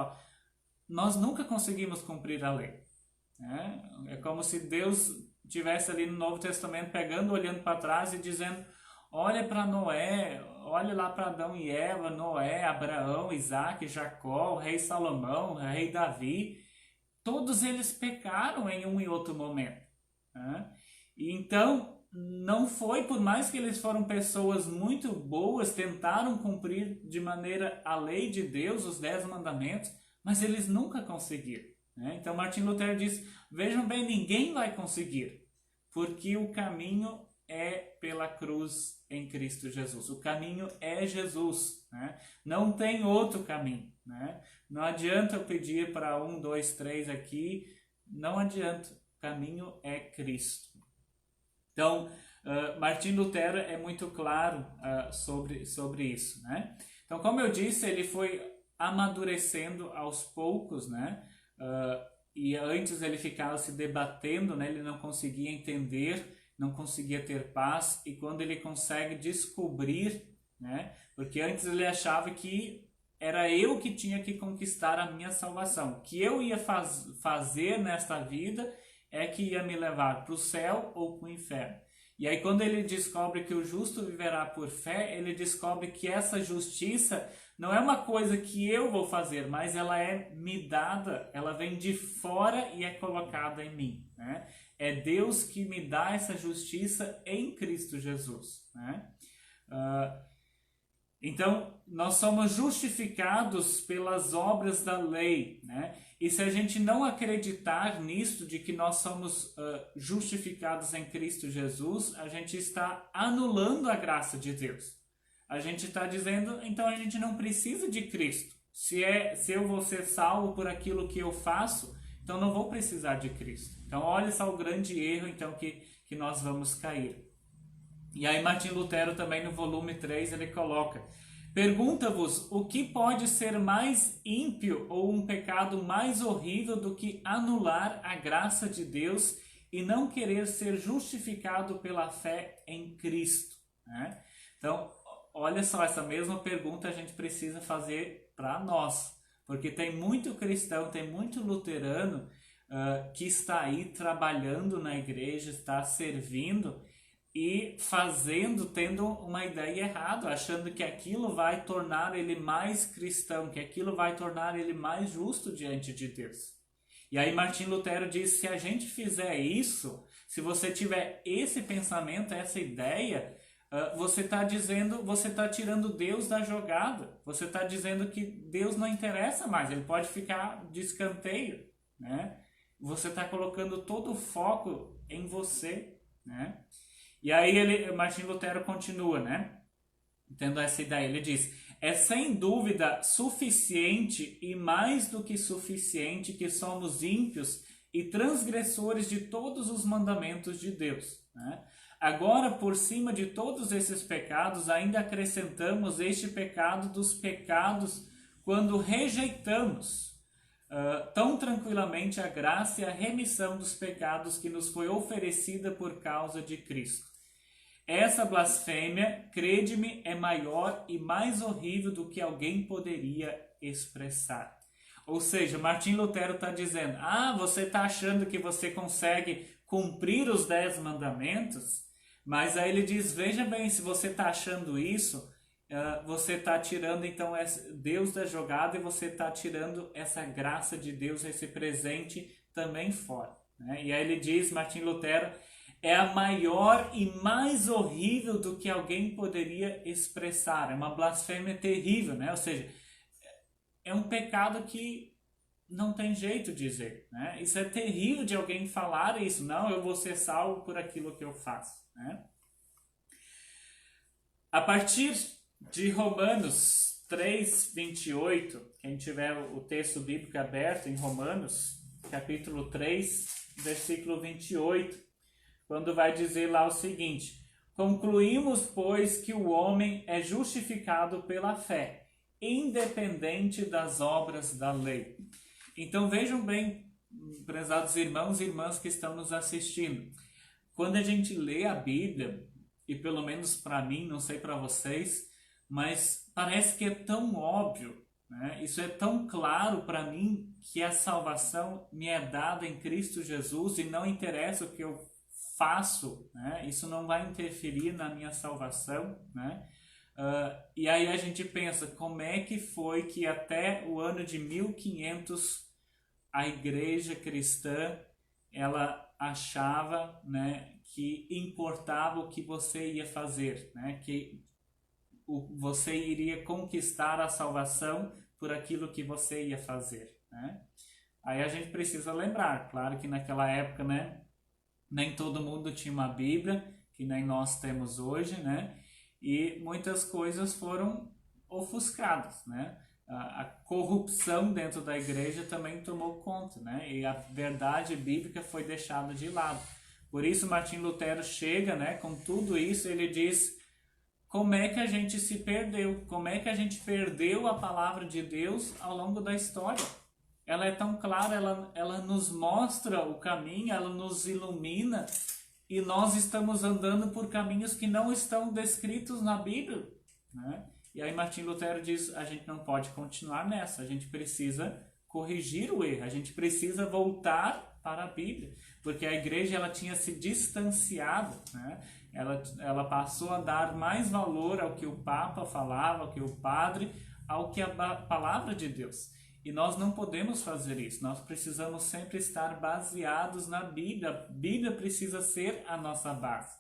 nós nunca conseguimos cumprir a lei, né? É como se Deus tivesse ali no Novo Testamento pegando, olhando para trás e dizendo, olha para Noé, olha lá para Adão e Eva, Noé, Abraão, Isaac, Jacó, o rei Salomão, o rei Davi, todos eles pecaram em um e outro momento, né? E então, não foi, por mais que eles foram pessoas muito boas, tentaram cumprir de maneira a lei de Deus, os 10 mandamentos, mas eles nunca conseguiram, né? Então Martim Lutero diz, vejam bem, ninguém vai conseguir, porque o caminho é pela cruz em Cristo Jesus. O caminho é Jesus, né? Não tem outro caminho, né? Não adianta eu pedir para 1, 2, 3 aqui, não adianta, o caminho é Cristo. Então, Martim Lutero é muito claro sobre isso, né? Então, como eu disse, ele foi amadurecendo aos poucos, né? E antes ele ficava se debatendo, né? Ele não conseguia entender, não conseguia ter paz, e quando ele consegue descobrir, né? Porque antes ele achava que era eu que tinha que conquistar a minha salvação, o que eu ia fazer nesta vida é que ia me levar para o céu ou para o inferno. E aí quando ele descobre que o justo viverá por fé, ele descobre que essa justiça não é uma coisa que eu vou fazer, mas ela é me dada, ela vem de fora e é colocada em mim, né? É Deus que me dá essa justiça em Cristo Jesus, né? Então, nós somos justificados pelas obras da lei, né? E se a gente não acreditar nisso, de que nós somos justificados em Cristo Jesus, a gente está anulando a graça de Deus. A gente está dizendo, então a gente não precisa de Cristo. Se eu vou ser salvo por aquilo que eu faço, então não vou precisar de Cristo. Então olha só o grande erro então, que nós vamos cair. E aí Martim Lutero também no volume 3 ele coloca: pergunta-vos o que pode ser mais ímpio ou um pecado mais horrível do que anular a graça de Deus e não querer ser justificado pela fé em Cristo, né? Então, olha só, essa mesma pergunta a gente precisa fazer para nós, porque tem muito cristão, tem muito luterano que está aí trabalhando na igreja, está servindo e tendo uma ideia errada, achando que aquilo vai tornar ele mais cristão, que aquilo vai tornar ele mais justo diante de Deus. E aí Martim Lutero diz, se a gente fizer isso, se você tiver esse pensamento, essa ideia, você está tirando Deus da jogada, você está dizendo que Deus não interessa mais, ele pode ficar de escanteio, né? Você está colocando todo o foco em você, né? E aí Martim Lutero continua, né? Tendo essa ideia, ele diz: é sem dúvida suficiente e mais do que suficiente que somos ímpios e transgressores de todos os mandamentos de Deus, né? Agora, por cima de todos esses pecados, ainda acrescentamos este pecado dos pecados quando rejeitamos tão tranquilamente a graça e a remissão dos pecados que nos foi oferecida por causa de Cristo. Essa blasfêmia, crede-me, é maior e mais horrível do que alguém poderia expressar. Ou seja, Martim Lutero está dizendo, você está achando que você consegue cumprir os 10 mandamentos? Mas aí ele diz, veja bem, se você está achando isso, você está tirando então Deus da jogada e você está tirando essa graça de Deus, esse presente também fora, né? E aí ele diz, Martim Lutero, É a maior e mais horrível do que alguém poderia expressar. É uma blasfêmia terrível, né? Ou seja, é um pecado que não tem jeito de dizer, né? Isso é terrível de alguém falar isso. Não, eu vou ser salvo por aquilo que eu faço, né? A partir de Romanos 3:28, quem tiver o texto bíblico aberto em Romanos, capítulo 3, versículo 28, quando vai dizer lá o seguinte: concluímos, pois, que o homem é justificado pela fé, independente das obras da lei. Então vejam bem, prezados irmãos e irmãs que estão nos assistindo, quando a gente lê a Bíblia, e pelo menos para mim, não sei para vocês, mas parece que é tão óbvio, né? Isso é tão claro para mim que a salvação me é dada em Cristo Jesus e não interessa o que eu faço, né? Isso não vai interferir na minha salvação, né? E aí a gente pensa, como é que foi que até o ano de 1500 a igreja cristã ela achava, né, que importava o que você ia fazer, né, que você iria conquistar a salvação por aquilo que você ia fazer, né? Aí a gente precisa lembrar, claro que naquela época, né, nem todo mundo tinha uma Bíblia, que nem nós temos hoje, né? E muitas coisas foram ofuscadas, né? A corrupção dentro da igreja também tomou conta, né? E a verdade bíblica foi deixada de lado. Por isso Martim Lutero chega, né, com tudo isso, ele diz: como é que a gente se perdeu? Como é que a gente perdeu a palavra de Deus ao longo da história? Ela é tão clara, ela nos mostra o caminho, ela nos ilumina, e nós estamos andando por caminhos que não estão descritos na Bíblia, né? E aí Martim Lutero diz: a gente não pode continuar nessa, a gente precisa corrigir o erro, a gente precisa voltar para a Bíblia, porque a igreja ela tinha se distanciado, né? Ela passou a dar mais valor ao que o Papa falava, ao que o padre, ao que a palavra de Deus. E nós não podemos fazer isso, nós precisamos sempre estar baseados na Bíblia. A Bíblia precisa ser a nossa base.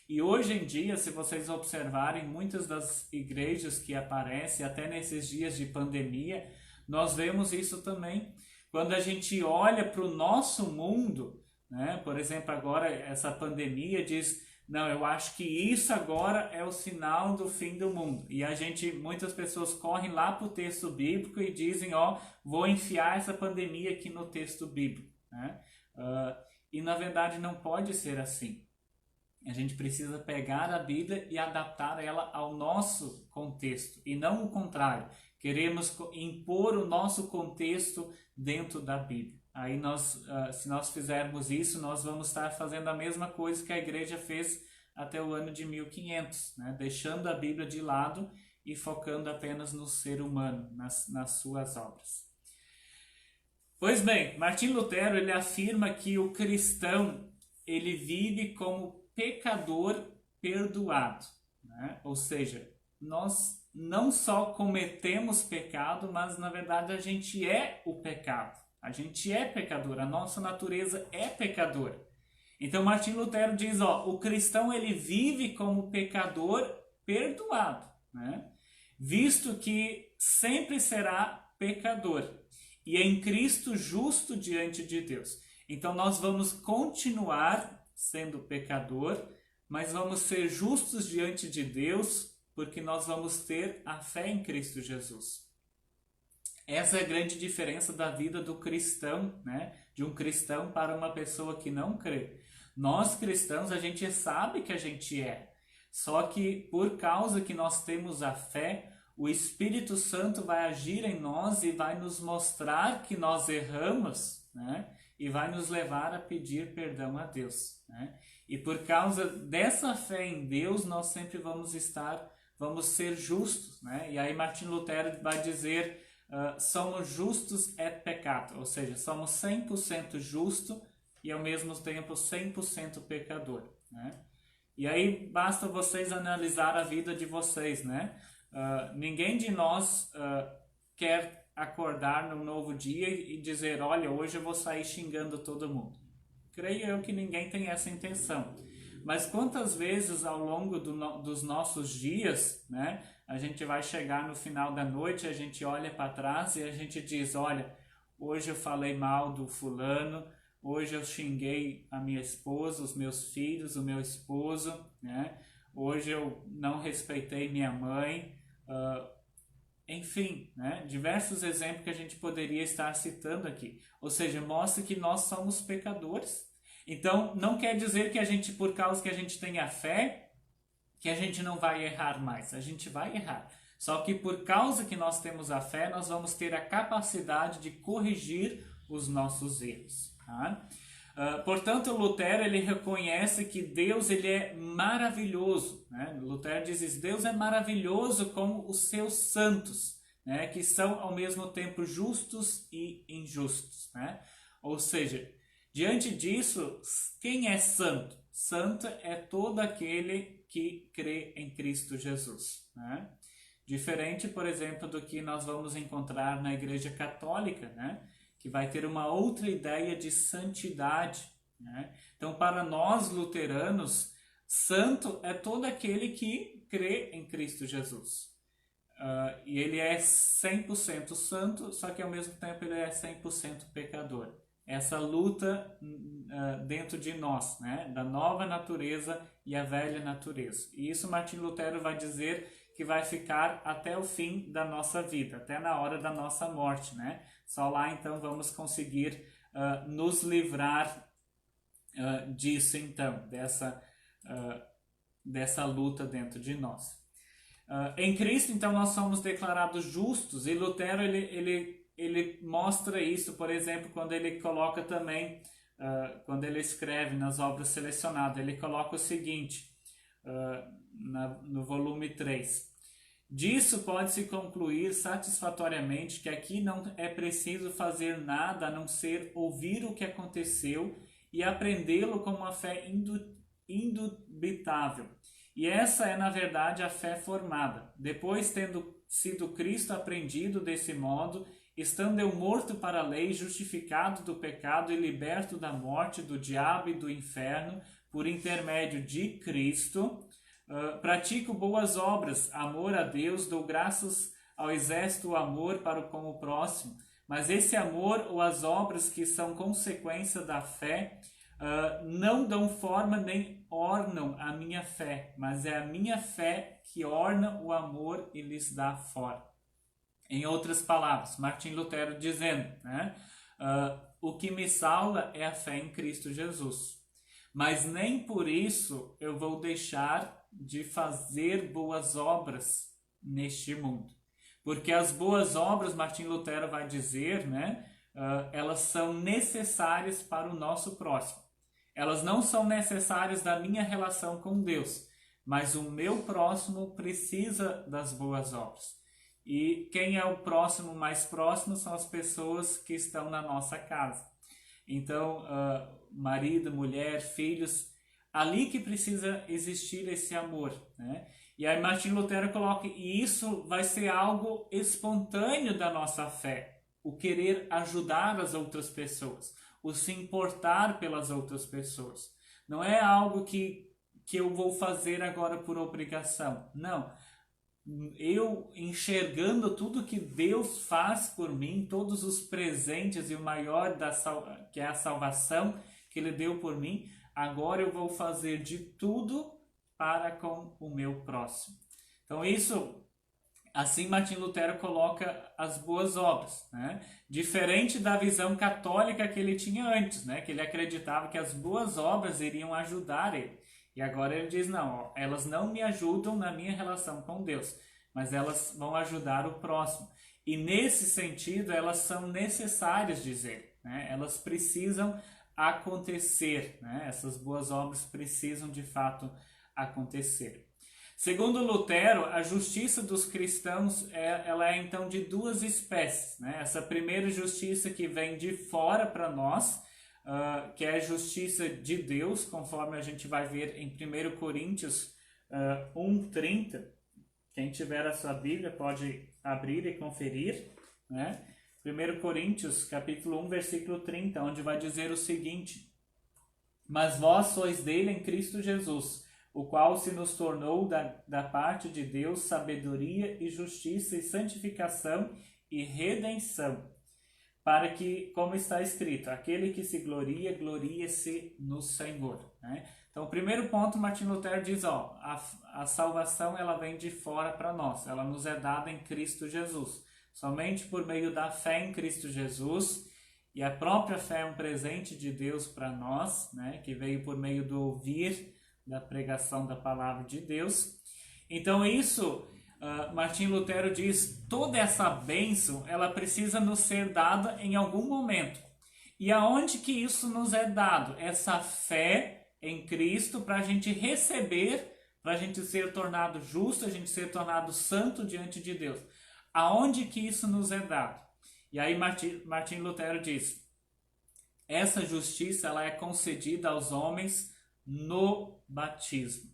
E hoje em dia, se vocês observarem, muitas das igrejas que aparecem, até nesses dias de pandemia, nós vemos isso também. Quando a gente olha para o nosso mundo, né? Por exemplo, agora essa pandemia diz: não, eu acho que isso agora é o sinal do fim do mundo. E muitas pessoas correm lá para o texto bíblico e dizem: ó, vou enfiar essa pandemia aqui no texto bíblico, né? E na verdade não pode ser assim. A gente precisa pegar a Bíblia e adaptar ela ao nosso contexto, e não o contrário. Queremos impor o nosso contexto dentro da Bíblia. Aí se nós fizermos isso, nós vamos estar fazendo a mesma coisa que a igreja fez até o ano de 1500, né? Deixando a Bíblia de lado e focando apenas no ser humano, nas suas obras. Pois bem, Martim Lutero ele afirma que o cristão ele vive como pecador perdoado, né? Ou seja, nós não só cometemos pecado, mas na verdade a gente é o pecado. A gente é pecador, a nossa natureza é pecadora. Então Martim Lutero diz: ó, o cristão ele vive como pecador perdoado, né? Visto que sempre será pecador e em Cristo justo diante de Deus. Então nós vamos continuar sendo pecador, mas vamos ser justos diante de Deus, porque nós vamos ter a fé em Cristo Jesus. Essa é a grande diferença da vida do cristão, né? De um cristão para uma pessoa que não crê. Nós cristãos, a gente sabe que a gente é. Só que por causa que nós temos a fé, o Espírito Santo vai agir em nós e vai nos mostrar que nós erramos, né? E vai nos levar a pedir perdão a Deus, né? E por causa dessa fé em Deus, nós sempre vamos ser justos, né? E aí Martim Lutero vai dizer: somos justos et peccator, ou seja, somos 100% justo e ao mesmo tempo 100% pecador, né? E aí basta vocês analisar a vida de vocês, né? Ninguém de nós quer acordar num novo dia e dizer: olha, hoje eu vou sair xingando todo mundo. Creio eu que ninguém tem essa intenção. Mas quantas vezes ao longo dos nossos dias, né, a gente vai chegar no final da noite, a gente olha para trás e a gente diz, olha, hoje eu falei mal do fulano, hoje eu xinguei a minha esposa, os meus filhos, o meu esposo, né? Hoje eu não respeitei minha mãe, enfim, né? Diversos exemplos que a gente poderia estar citando aqui. Ou seja, mostra que nós somos pecadores. Então, não quer dizer que a gente, por causa que a gente tenha fé, que a gente não vai errar mais. A gente vai errar. Só que por causa que nós temos a fé, nós vamos ter a capacidade de corrigir os nossos erros. Tá? Portanto, Lutero ele reconhece que Deus ele é maravilhoso. Né? Lutero diz isso, Deus é maravilhoso como os seus santos, né? Que são ao mesmo tempo justos e injustos. Né? Ou seja, diante disso, quem é santo? Santo é todo aquele que crê em Cristo Jesus. Né? Diferente, por exemplo, do que nós vamos encontrar na Igreja Católica, né? Que vai ter uma outra ideia de santidade. Né? Então, para nós luteranos, santo é todo aquele que crê em Cristo Jesus. E ele é 100% santo, só que ao mesmo tempo ele é 100% pecador. Essa luta dentro de nós, né? Da nova natureza e a velha natureza. E isso Martim Lutero vai dizer que vai ficar até o fim da nossa vida, até na hora da nossa morte, né? Só lá então vamos conseguir nos livrar disso então, dessa luta dentro de nós. Em Cristo então nós somos declarados justos, e Lutero ele mostra isso, por exemplo, quando ele coloca também, quando ele escreve nas obras selecionadas, ele coloca o seguinte, no volume 3. Disso pode-se concluir satisfatoriamente que aqui não é preciso fazer nada a não ser ouvir o que aconteceu e aprendê-lo com uma fé indubitável. E essa é, na verdade, a fé formada. Depois, tendo sido Cristo aprendido desse modo, estando eu morto para a lei, justificado do pecado e liberto da morte, do diabo e do inferno, por intermédio de Cristo, pratico boas obras, amor a Deus, dou graças ao exército o amor para com o próximo. Mas esse amor ou as obras que são consequência da fé não dão forma nem ornam a minha fé, mas é a minha fé que orna o amor e lhes dá forma. Em outras palavras, Martim Lutero dizendo, né, o que me salva é a fé em Cristo Jesus. Mas nem por isso eu vou deixar de fazer boas obras neste mundo. Porque as boas obras, Martim Lutero vai dizer, né, elas são necessárias para o nosso próximo. Elas não são necessárias da minha relação com Deus, mas o meu próximo precisa das boas obras. E quem é o próximo mais próximo são as pessoas que estão na nossa casa. Então, marido, mulher, filhos, ali que precisa existir esse amor, né? E aí Martim Lutero coloca, e isso vai ser algo espontâneo da nossa fé, o querer ajudar as outras pessoas, o se importar pelas outras pessoas. Não é algo que eu vou fazer agora por obrigação, não. Eu enxergando tudo que Deus faz por mim, todos os presentes e o maior que é a salvação que Ele deu por mim, agora eu vou fazer de tudo para com o meu próximo. Então isso, assim Martim Lutero coloca as boas obras, né? Diferente da visão católica que ele tinha antes, né? Que ele acreditava que as boas obras iriam ajudar ele. E agora ele diz, não, elas não me ajudam na minha relação com Deus, mas elas vão ajudar o próximo. E nesse sentido, elas são necessárias, diz ele, né? Elas precisam acontecer, né? Essas boas obras precisam de fato acontecer. Segundo Lutero, a justiça dos cristãos ela é então de duas espécies, né? Essa primeira justiça que vem de fora para nós, que é a justiça de Deus, conforme a gente vai ver em 1 Coríntios 1:30. Quem tiver a sua Bíblia pode abrir e conferir, né? 1 Coríntios, capítulo 1, versículo 30, onde vai dizer o seguinte: Mas vós sois dele em Cristo Jesus, o qual se nos tornou da parte de Deus sabedoria e justiça e santificação e redenção, para que, como está escrito, aquele que se gloria, glorie-se no Senhor. Né? Então, o primeiro ponto, Martim Lutero diz, a salvação ela vem de fora para nós, ela nos é dada em Cristo Jesus. Somente por meio da fé em Cristo Jesus, e a própria fé é um presente de Deus para nós, né? Que veio por meio do ouvir, da pregação da palavra de Deus. Então isso, Martim Lutero diz, toda essa bênção, ela precisa nos ser dada em algum momento. E aonde que isso nos é dado? Essa fé em Cristo para a gente receber, para a gente ser tornado justo, a gente ser tornado santo diante de Deus. Aonde que isso nos é dado? E aí Martim Lutero diz, essa justiça ela é concedida aos homens no batismo.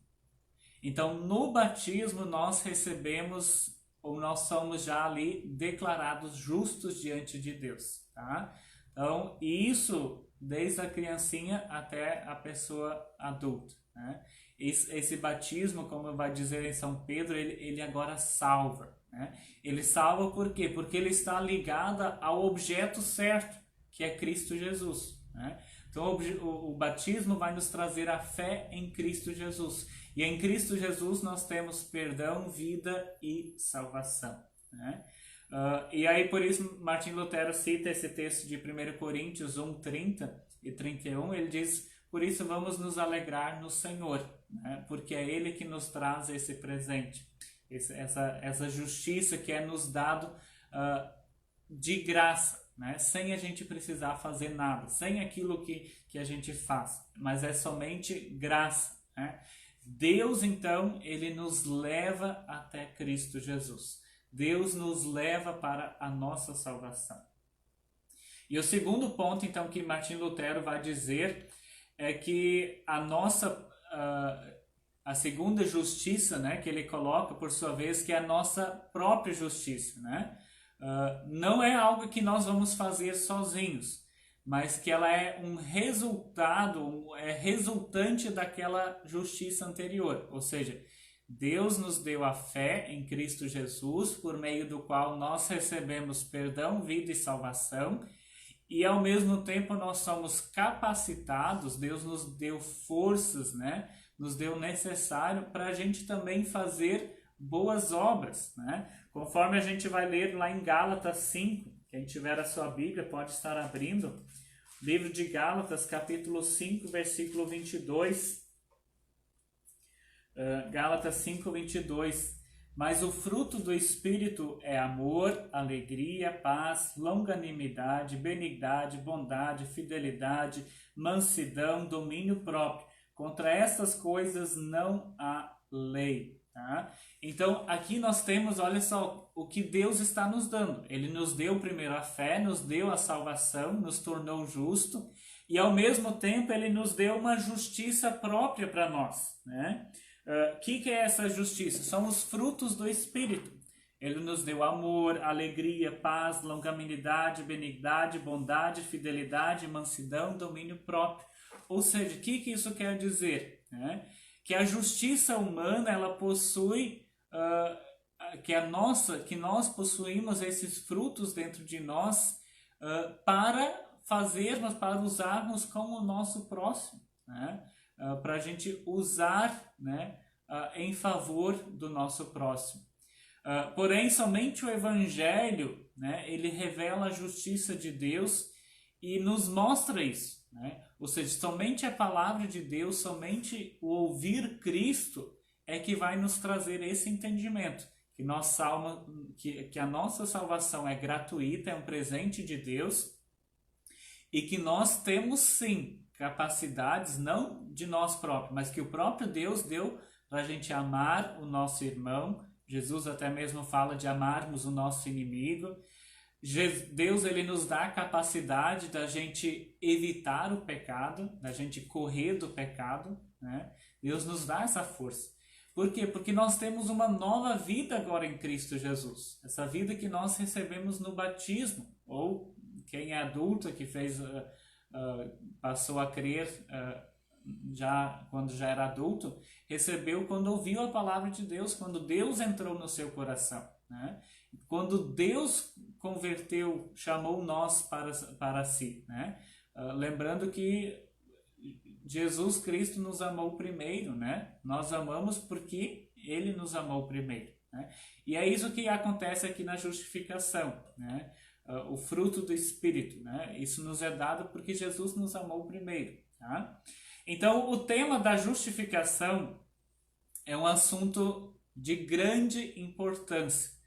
Então, no batismo nós recebemos, ou nós somos já ali declarados justos diante de Deus, tá? Então, isso desde a criancinha até a pessoa adulta, né? Esse batismo, como vai dizer em São Pedro, ele agora salva, né? Ele salva por quê? Porque ele está ligado ao objeto certo, que é Cristo Jesus, né? Então o batismo vai nos trazer a fé em Cristo Jesus. E em Cristo Jesus nós temos perdão, vida e salvação, né? E aí por isso Martim Lutero cita esse texto de 1 Coríntios 1, 30 e 31, ele diz, por isso vamos nos alegrar no Senhor, né? Porque é Ele que nos traz esse presente, essa justiça que é nos dado de graça, né? Sem a gente precisar fazer nada, sem aquilo que a gente faz, mas é somente graça, né? Deus, então, ele nos leva até Cristo Jesus. Deus nos leva para a nossa salvação. E o segundo ponto, então, que Martim Lutero vai dizer é que a segunda justiça, né, que ele coloca, por sua vez, que é a nossa própria justiça, né? Não é algo que nós vamos fazer sozinhos, mas que ela é um resultado, é resultante daquela justiça anterior. Ou seja, Deus nos deu a fé em Cristo Jesus, por meio do qual nós recebemos perdão, vida e salvação, e ao mesmo tempo nós somos capacitados, Deus nos deu forças, né? Nos deu o necessário para a gente também fazer boas obras, né? Conforme a gente vai ler lá em Gálatas 5, quem tiver a sua Bíblia pode estar abrindo, livro de Gálatas, capítulo 5, versículo 22. Gálatas 5, 22. Mas o fruto do Espírito é amor, alegria, paz, longanimidade, benignidade, bondade, fidelidade, mansidão, domínio próprio. Contra estas coisas não há lei. Tá? Então, aqui nós temos, olha só, o que Deus está nos dando. Ele nos deu primeiro a fé, nos deu a salvação, nos tornou justo, e ao mesmo tempo Ele nos deu uma justiça própria para nós, né? Que é essa justiça? São os frutos do Espírito. Ele nos deu amor, alegria, paz, longanimidade, benignidade, bondade, fidelidade, mansidão, domínio próprio. Ou seja, o que isso quer dizer? Né? Que a justiça humana, ela possui, que nós possuímos esses frutos dentro de nós para usarmos com o nosso próximo, né? Para a gente usar, né, em favor do nosso próximo. Porém, somente o Evangelho, né, ele revela a justiça de Deus e nos mostra isso, né? Ou seja, somente a palavra de Deus, somente o ouvir Cristo é que vai nos trazer esse entendimento, que a nossa salvação é gratuita, é um presente de Deus, e que nós temos sim capacidades, não de nós próprios, mas que o próprio Deus deu para a gente amar o nosso irmão. Jesus até mesmo fala de amarmos o nosso inimigo. Deus, ele nos dá a capacidade da gente evitar o pecado, da gente correr do pecado, né? Deus nos dá essa força. Por quê? Porque nós temos uma nova vida agora em Cristo Jesus. Essa vida que nós recebemos no batismo, ou quem é adulto que passou a crer quando já era adulto, recebeu quando ouviu a palavra de Deus, quando Deus entrou no seu coração, né? Quando Deus converteu, chamou nós para si, né? Lembrando que Jesus Cristo nos amou primeiro, né? Nós amamos porque Ele nos amou primeiro, né? E é isso que acontece aqui na justificação, né? O fruto do Espírito, né? Isso nos é dado porque Jesus nos amou primeiro, tá? Então, o tema da justificação é um assunto de grande importância.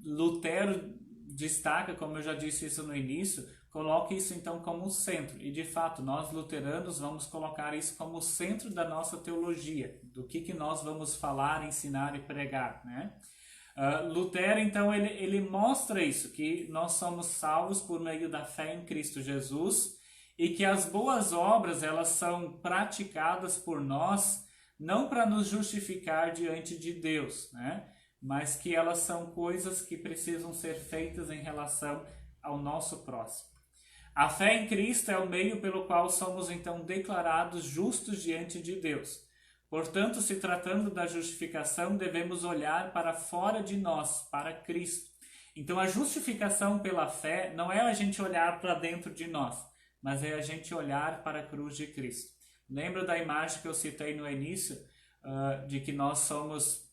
Lutero destaca, como eu já disse isso no início, coloca isso então como o centro. E de fato, nós luteranos vamos colocar isso como o centro da nossa teologia, do que nós vamos falar, ensinar e pregar, né? Lutero, então, ele mostra isso, que nós somos salvos por meio da fé em Cristo Jesus e que as boas obras, elas são praticadas por nós, não para nos justificar diante de Deus, né? Mas que elas são coisas que precisam ser feitas em relação ao nosso próximo. A fé em Cristo é o meio pelo qual somos, então, declarados justos diante de Deus. Portanto, se tratando da justificação, devemos olhar para fora de nós, para Cristo. Então, a justificação pela fé não é a gente olhar para dentro de nós, mas é a gente olhar para a cruz de Cristo. Lembra da imagem que eu citei no início, de que nós somos,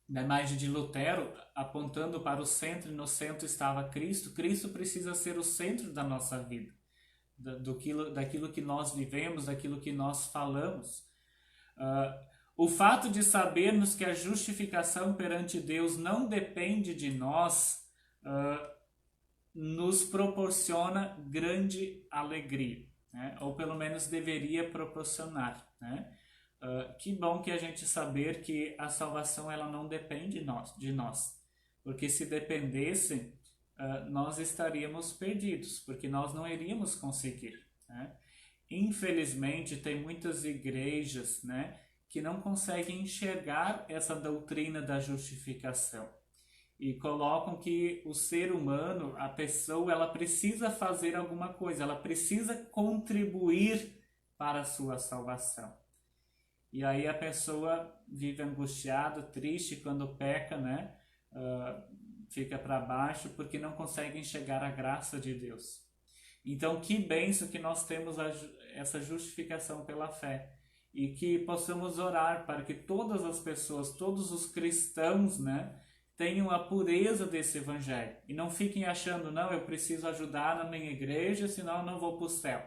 na imagem de Lutero, apontando para o centro, e no centro estava Cristo. Cristo precisa ser o centro da nossa vida, daquilo que nós vivemos, daquilo que nós falamos. O fato de sabermos que a justificação perante Deus não depende de nós, nos proporciona grande alegria, né? Ou pelo menos deveria proporcionar, né? Que bom que a gente saber que a salvação ela não depende de nós, porque se dependesse, nós estaríamos perdidos, porque nós não iríamos conseguir, né? Infelizmente, tem muitas igrejas, né, que não conseguem enxergar essa doutrina da justificação e colocam que o ser humano, a pessoa, ela precisa fazer alguma coisa, ela precisa contribuir para a sua salvação. E aí a pessoa vive angustiada, triste quando peca, né? Fica para baixo porque não consegue enxergar a graça de Deus. Então, que bênção que nós temos essa justificação pela fé. E que possamos orar para que todas as pessoas, todos os cristãos, né, tenham a pureza desse evangelho. E não fiquem achando, não, eu preciso ajudar na minha igreja, senão eu não vou para o céu.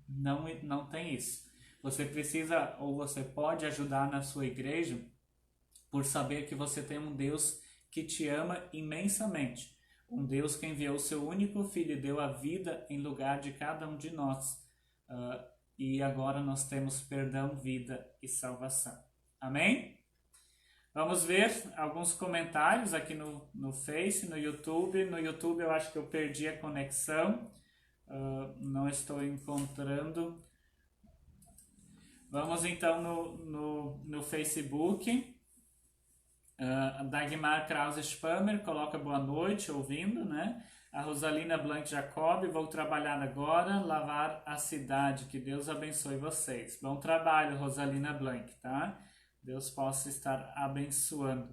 Não tem isso. Você precisa, ou você pode ajudar na sua igreja por saber que você tem um Deus que te ama imensamente. Um Deus que enviou o seu único filho e deu a vida em lugar de cada um de nós. E agora nós temos perdão, vida e salvação. Amém? Vamos ver alguns comentários aqui no Face, no YouTube. No YouTube eu acho que eu perdi a conexão. Não estou encontrando. Vamos então no Facebook. Dagmar Krause Spammer coloca boa noite, ouvindo, né? A Rosalina Blanc Jacob, vou trabalhar agora, lavar a cidade. Que Deus abençoe vocês. Bom trabalho, Rosalina Blanc, tá? Deus possa estar abençoando.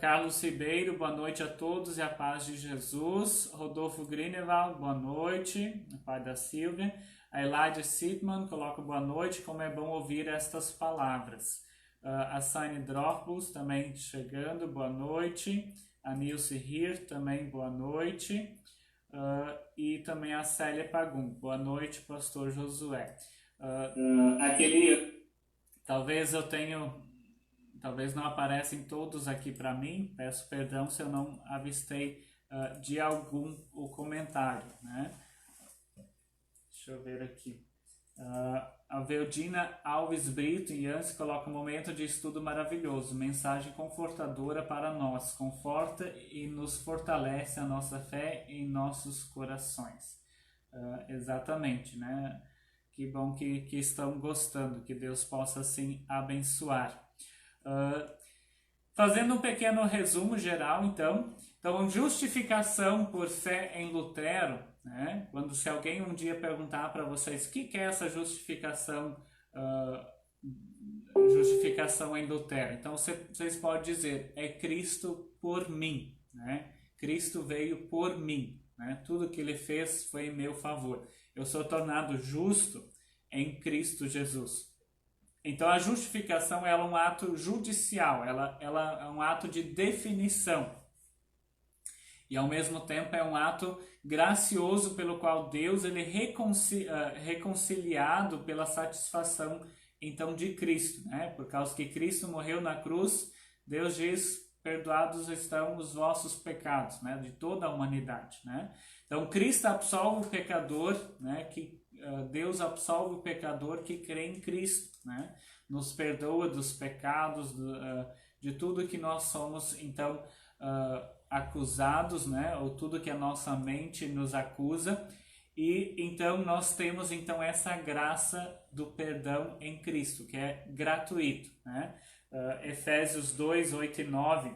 Carlos Ribeiro, boa noite a todos e a paz de Jesus. Rodolfo Grinewald, boa noite, pai da Silvia. A Elijah Sidman coloca boa noite, como é bom ouvir estas palavras. A Sane Dropbus também chegando, boa noite. A Nilce Hir também, boa noite. E também a Célia Pagum, boa noite, pastor Josué. Talvez não aparecem todos aqui para mim, peço perdão se eu não avistei de algum o comentário, né? Deixa eu ver aqui. A Veldina Alves Brito em Yance coloca um momento de estudo maravilhoso, mensagem confortadora para nós, conforta e nos fortalece a nossa fé em nossos corações. Exatamente, né? Que bom que estão gostando, que Deus possa assim abençoar. Fazendo um pequeno resumo geral, então, justificação por fé em Lutero, né? Quando se alguém um dia perguntar para vocês o que é essa justificação, justificação em Lutero, então vocês podem dizer, é Cristo por mim, né? Cristo veio por mim, né? Tudo que ele fez foi em meu favor. Eu sou tornado justo em Cristo Jesus. Então a justificação ela é um ato judicial, ela é um ato de definição. E ao mesmo tempo é um ato gracioso pelo qual Deus ele é reconciliado pela satisfação então de Cristo, né? Por causa que Cristo morreu na cruz, Deus diz, perdoados estão os vossos pecados, né? De toda a humanidade, né? Então Cristo absolve o pecador, né? Deus absolve o pecador que crê em Cristo, né? Nos perdoa dos pecados, de tudo que nós somos, então, acusados, né? Ou tudo que a nossa mente nos acusa. E então nós temos então essa graça do perdão em Cristo, que é gratuito, né? Efésios 2, 8 e 9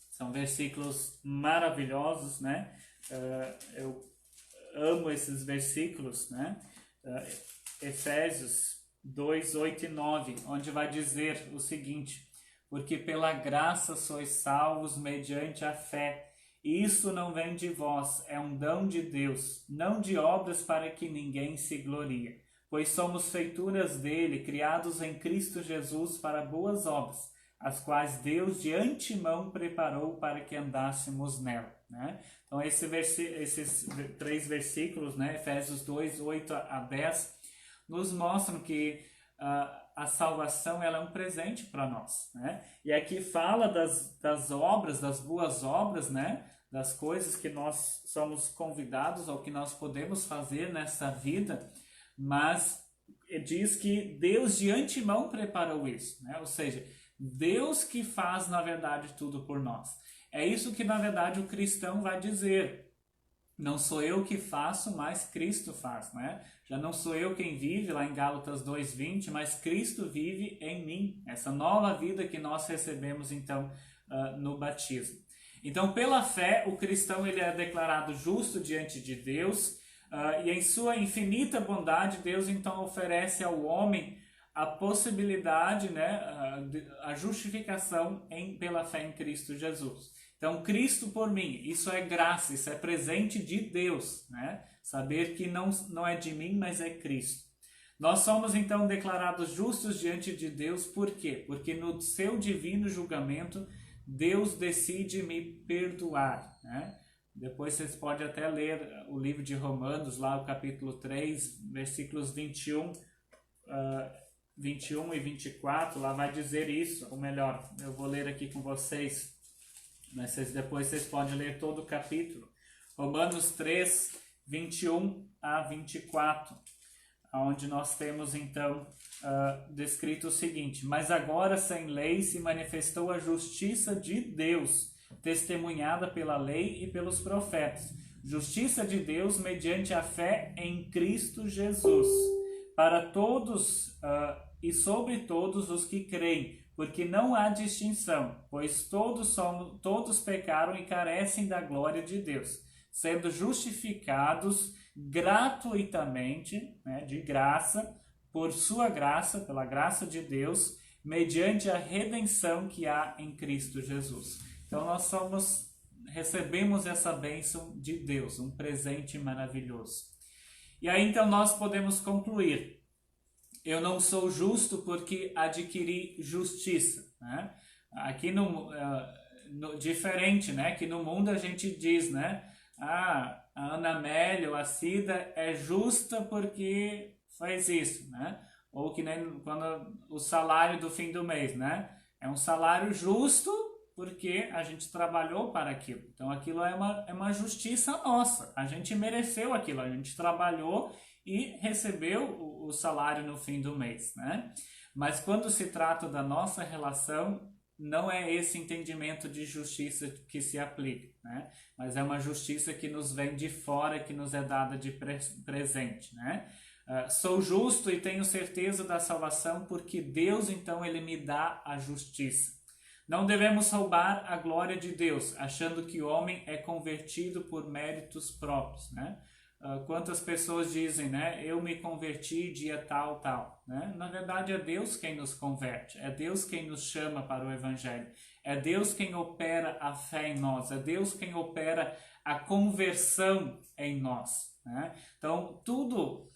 são versículos maravilhosos, né? Eu amo esses versículos, né? Efésios 2, 8 e 9, onde vai dizer o seguinte: porque pela graça sois salvos mediante a fé, e isso não vem de vós, é um dom de Deus, não de obras para que ninguém se glorie, pois somos feituras dele, criados em Cristo Jesus para boas obras, as quais Deus de antemão preparou para que andássemos nela, né? Então esses 3 versículos, né, Efésios 2, 8 a 10, nos mostram que a salvação ela é um presente para nós, né? E aqui fala das obras, das boas obras, né? Das coisas que nós somos convidados ou que nós podemos fazer nessa vida, mas diz que Deus de antemão preparou isso, né? Ou seja, Deus que faz na verdade tudo por nós. É isso que na verdade o cristão vai dizer. Não sou eu que faço, mas Cristo faz, né? Já não sou eu quem vive, lá em Gálatas 2:20, mas Cristo vive em mim. Essa nova vida que nós recebemos, então, no batismo. Então, pela fé, o cristão ele é declarado justo diante de Deus, e em sua infinita bondade, Deus, então, oferece ao homem a possibilidade, né, a justificação pela fé em Cristo Jesus. Então, Cristo por mim, isso é graça, isso é presente de Deus, né? Saber que não é de mim, mas é Cristo. Nós somos, então, declarados justos diante de Deus, por quê? Porque no seu divino julgamento, Deus decide me perdoar, né? Depois vocês podem até ler o livro de Romanos, lá o capítulo 3, versículos 21 e 24, lá vai dizer isso, ou melhor, eu vou ler aqui com vocês, mas depois vocês podem ler todo o capítulo. Romanos 3, 21 a 24, onde nós temos então descrito o seguinte: mas agora sem lei se manifestou a justiça de Deus, testemunhada pela lei e pelos profetas, justiça de Deus mediante a fé em Cristo Jesus, para todos e sobre todos os que creem, porque não há distinção, pois todos pecaram e carecem da glória de Deus, sendo justificados gratuitamente, né, de graça, por sua graça, pela graça de Deus, mediante a redenção que há em Cristo Jesus. Então nós recebemos essa bênção de Deus, um presente maravilhoso. E aí então nós podemos concluir: eu não sou justo porque adquiri justiça, né? Aqui diferente, né? Que no mundo a gente diz, né? A Ana Amélia ou a Cida é justa porque faz isso, né? Ou que nem quando o salário do fim do mês, né? É um salário justo porque a gente trabalhou para aquilo. Então aquilo é uma justiça nossa. A gente mereceu aquilo, a gente trabalhou e recebeu o salário no fim do mês, né? Mas quando se trata da nossa relação, não é esse entendimento de justiça que se aplica, né? Mas é uma justiça que nos vem de fora, que nos é dada de presente, né? Sou justo e tenho certeza da salvação porque Deus, então, ele me dá a justiça. Não devemos roubar a glória de Deus, achando que o homem é convertido por méritos próprios, né? Quantas pessoas dizem, né? Eu me converti dia tal, tal, né? Na verdade é Deus quem nos converte, é Deus quem nos chama para o Evangelho, é Deus quem opera a fé em nós, é Deus quem opera a conversão em nós, né? Então, tudo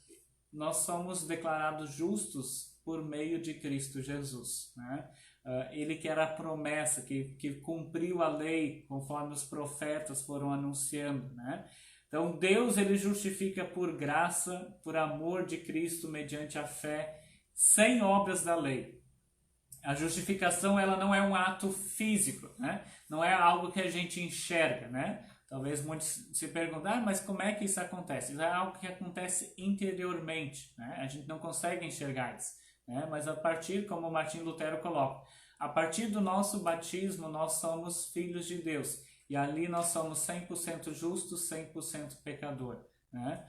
nós somos declarados justos por meio de Cristo Jesus, né? Ele que era a promessa, que cumpriu a lei conforme os profetas foram anunciando, né? Então Deus ele justifica por graça, por amor de Cristo mediante a fé, sem obras da lei. A justificação ela não é um ato físico, né? Não é algo que a gente enxerga, né? Talvez muitos se perguntar, mas como é que isso acontece? Isso é algo que acontece interiormente, né? A gente não consegue enxergar isso, né? Mas a partir, como Martim Lutero coloca, a partir do nosso batismo nós somos filhos de Deus. E ali nós somos 100% justos, 100% pecador, né?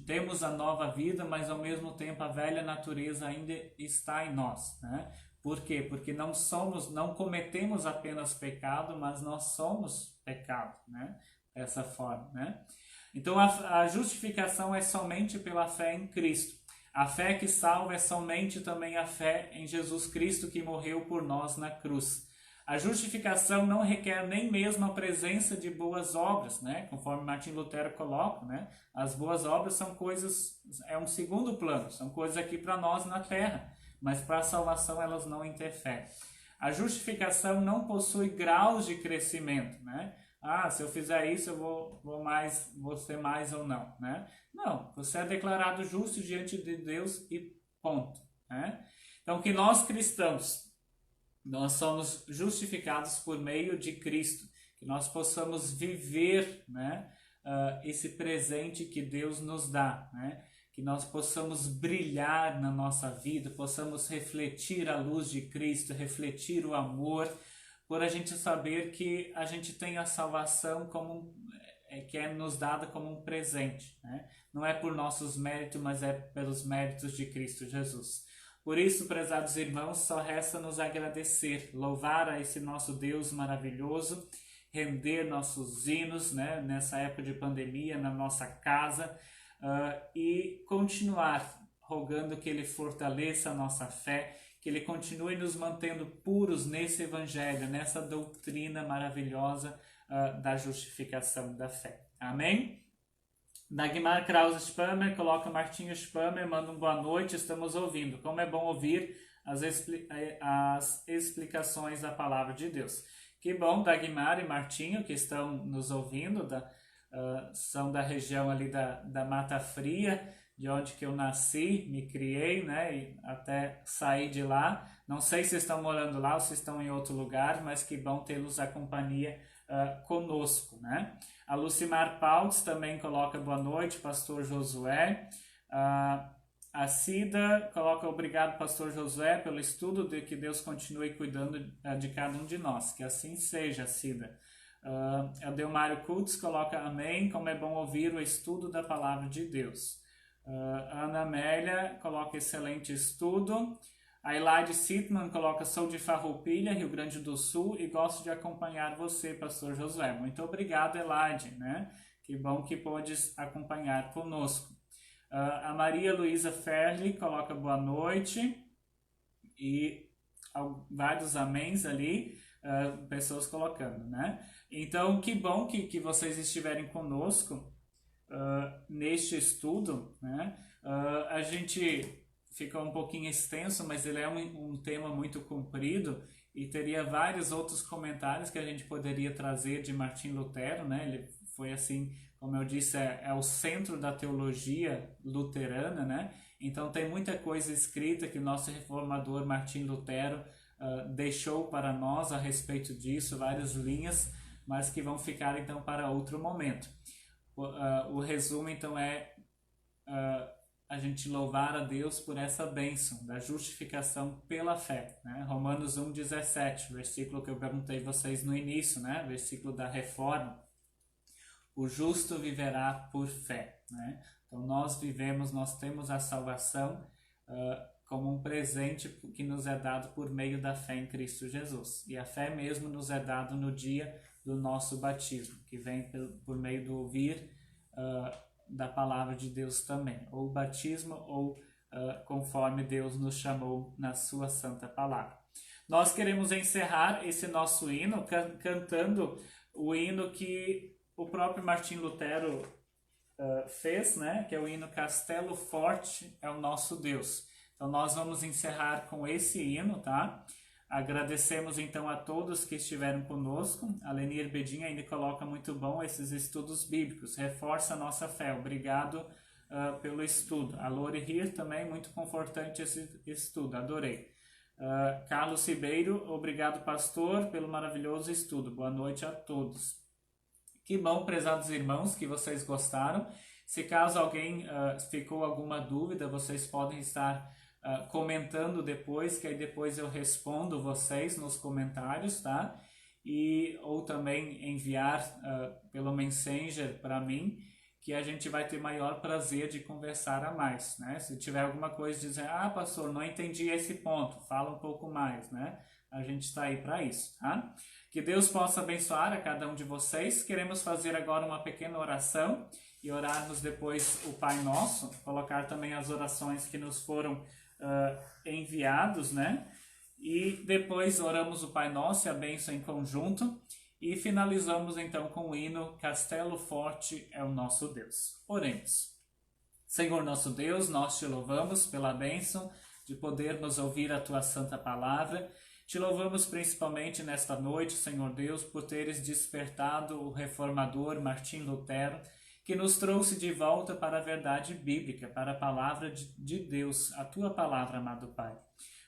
Temos a nova vida, mas ao mesmo tempo a velha natureza ainda está em nós, né? Por quê? Porque não cometemos apenas pecado, mas nós somos pecado, né? Dessa forma, né? Então a justificação é somente pela fé em Cristo. A fé que salva é somente também a fé em Jesus Cristo que morreu por nós na cruz. A justificação não requer nem mesmo a presença de boas obras, né? Conforme Martim Lutero coloca, né? As boas obras são coisas, é um segundo plano, são coisas aqui para nós na terra, mas para a salvação elas não interferem. A justificação não possui graus de crescimento, né? Se eu fizer isso eu vou ser mais ou não, né? Não, você é declarado justo diante de Deus e ponto, né? Então que nós cristãos nós somos justificados por meio de Cristo, que nós possamos viver, né, esse presente que Deus nos dá, né, que nós possamos brilhar na nossa vida, possamos refletir a luz de Cristo, refletir o amor, por a gente saber que a gente tem a salvação que é nos dada como um presente, né? Não é por nossos méritos, mas é pelos méritos de Cristo Jesus. Por isso, prezados irmãos, só resta nos agradecer, louvar a esse nosso Deus maravilhoso, render nossos hinos, né, nessa época de pandemia, na nossa casa, e continuar rogando que Ele fortaleça a nossa fé, que Ele continue nos mantendo puros nesse Evangelho, nessa doutrina maravilhosa da justificação da fé. Amém? Dagmar Krause Spammer coloca Martinho Spammer, manda um boa noite, estamos ouvindo. Como é bom ouvir as explicações da palavra de Deus. Que bom, Dagmar e Martinho, que estão nos ouvindo, são da região ali da Mata Fria, de onde que eu nasci, me criei, né, e até saí de lá. Não sei se estão morando lá ou se estão em outro lugar, mas que bom tê-los a companhia conosco, né? A Lucimar Pautes também coloca boa noite, pastor Josué. A Cida coloca obrigado, pastor Josué, pelo estudo, de que Deus continue cuidando de cada um de nós. Que assim seja, Cida. A Delmário Cultos coloca amém, como é bom ouvir o estudo da palavra de Deus. A Ana Amélia coloca excelente estudo. A Elaide Sitman coloca, sou de Farroupilha, Rio Grande do Sul, e gosto de acompanhar você, pastor Josué. Muito obrigado, Elaide, né? Que bom que podes acompanhar conosco. A Maria Luísa Ferli coloca boa noite, e vários améns ali, pessoas colocando, né? Então, que bom que vocês estiverem conosco neste estudo, né? A gente fica um pouquinho extenso, mas ele é um tema muito comprido e teria vários outros comentários que a gente poderia trazer de Martim Lutero, né? Ele foi assim, como eu disse, é o centro da teologia luterana, né? Então tem muita coisa escrita que o nosso reformador Martim Lutero deixou para nós a respeito disso, várias linhas, mas que vão ficar então para outro momento. O resumo então é a gente louvar a Deus por essa bênção da justificação pela fé, né? Romanos 1,17, versículo que eu perguntei vocês no início, né? Versículo da reforma. O justo viverá por fé, né? Então nós temos a salvação como um presente que nos é dado por meio da fé em Cristo Jesus. E a fé mesmo nos é dado no dia do nosso batismo, que vem por meio do ouvir da palavra de Deus também, ou batismo, ou conforme Deus nos chamou na sua santa palavra. Nós queremos encerrar esse nosso hino cantando o hino que o próprio Martim Lutero fez, né? Que é o hino Castelo Forte é o Nosso Deus. Então nós vamos encerrar com esse hino, tá? Agradecemos então a todos que estiveram conosco. A Lenir Bedin ainda coloca muito bom esses estudos bíblicos, reforça a nossa fé. Obrigado pelo estudo. A Lore Rir também, muito confortante esse estudo, adorei. Carlos Ribeiro, obrigado pastor pelo maravilhoso estudo. Boa noite a todos. Que bom, prezados irmãos, que vocês gostaram. Se caso alguém ficou alguma dúvida, vocês podem estar comentando depois, que aí depois eu respondo vocês nos comentários, tá? Ou também enviar pelo Messenger para mim, que a gente vai ter maior prazer de conversar a mais, né? Se tiver alguma coisa de dizer, pastor, não entendi esse ponto, fala um pouco mais, né? A gente está aí para isso, tá? Que Deus possa abençoar a cada um de vocês. Queremos fazer agora uma pequena oração e orarmos depois o Pai Nosso, colocar também as orações que nos foram enviados, né? E depois oramos o Pai Nosso e a bênção em conjunto e finalizamos então com o hino Castelo Forte é o Nosso Deus. Oremos. Senhor nosso Deus, nós te louvamos pela bênção de podermos ouvir a tua santa palavra. Te louvamos principalmente nesta noite, Senhor Deus, por teres despertado o reformador Martim Lutero, que nos trouxe de volta para a verdade bíblica, para a palavra de Deus, a tua palavra, amado Pai.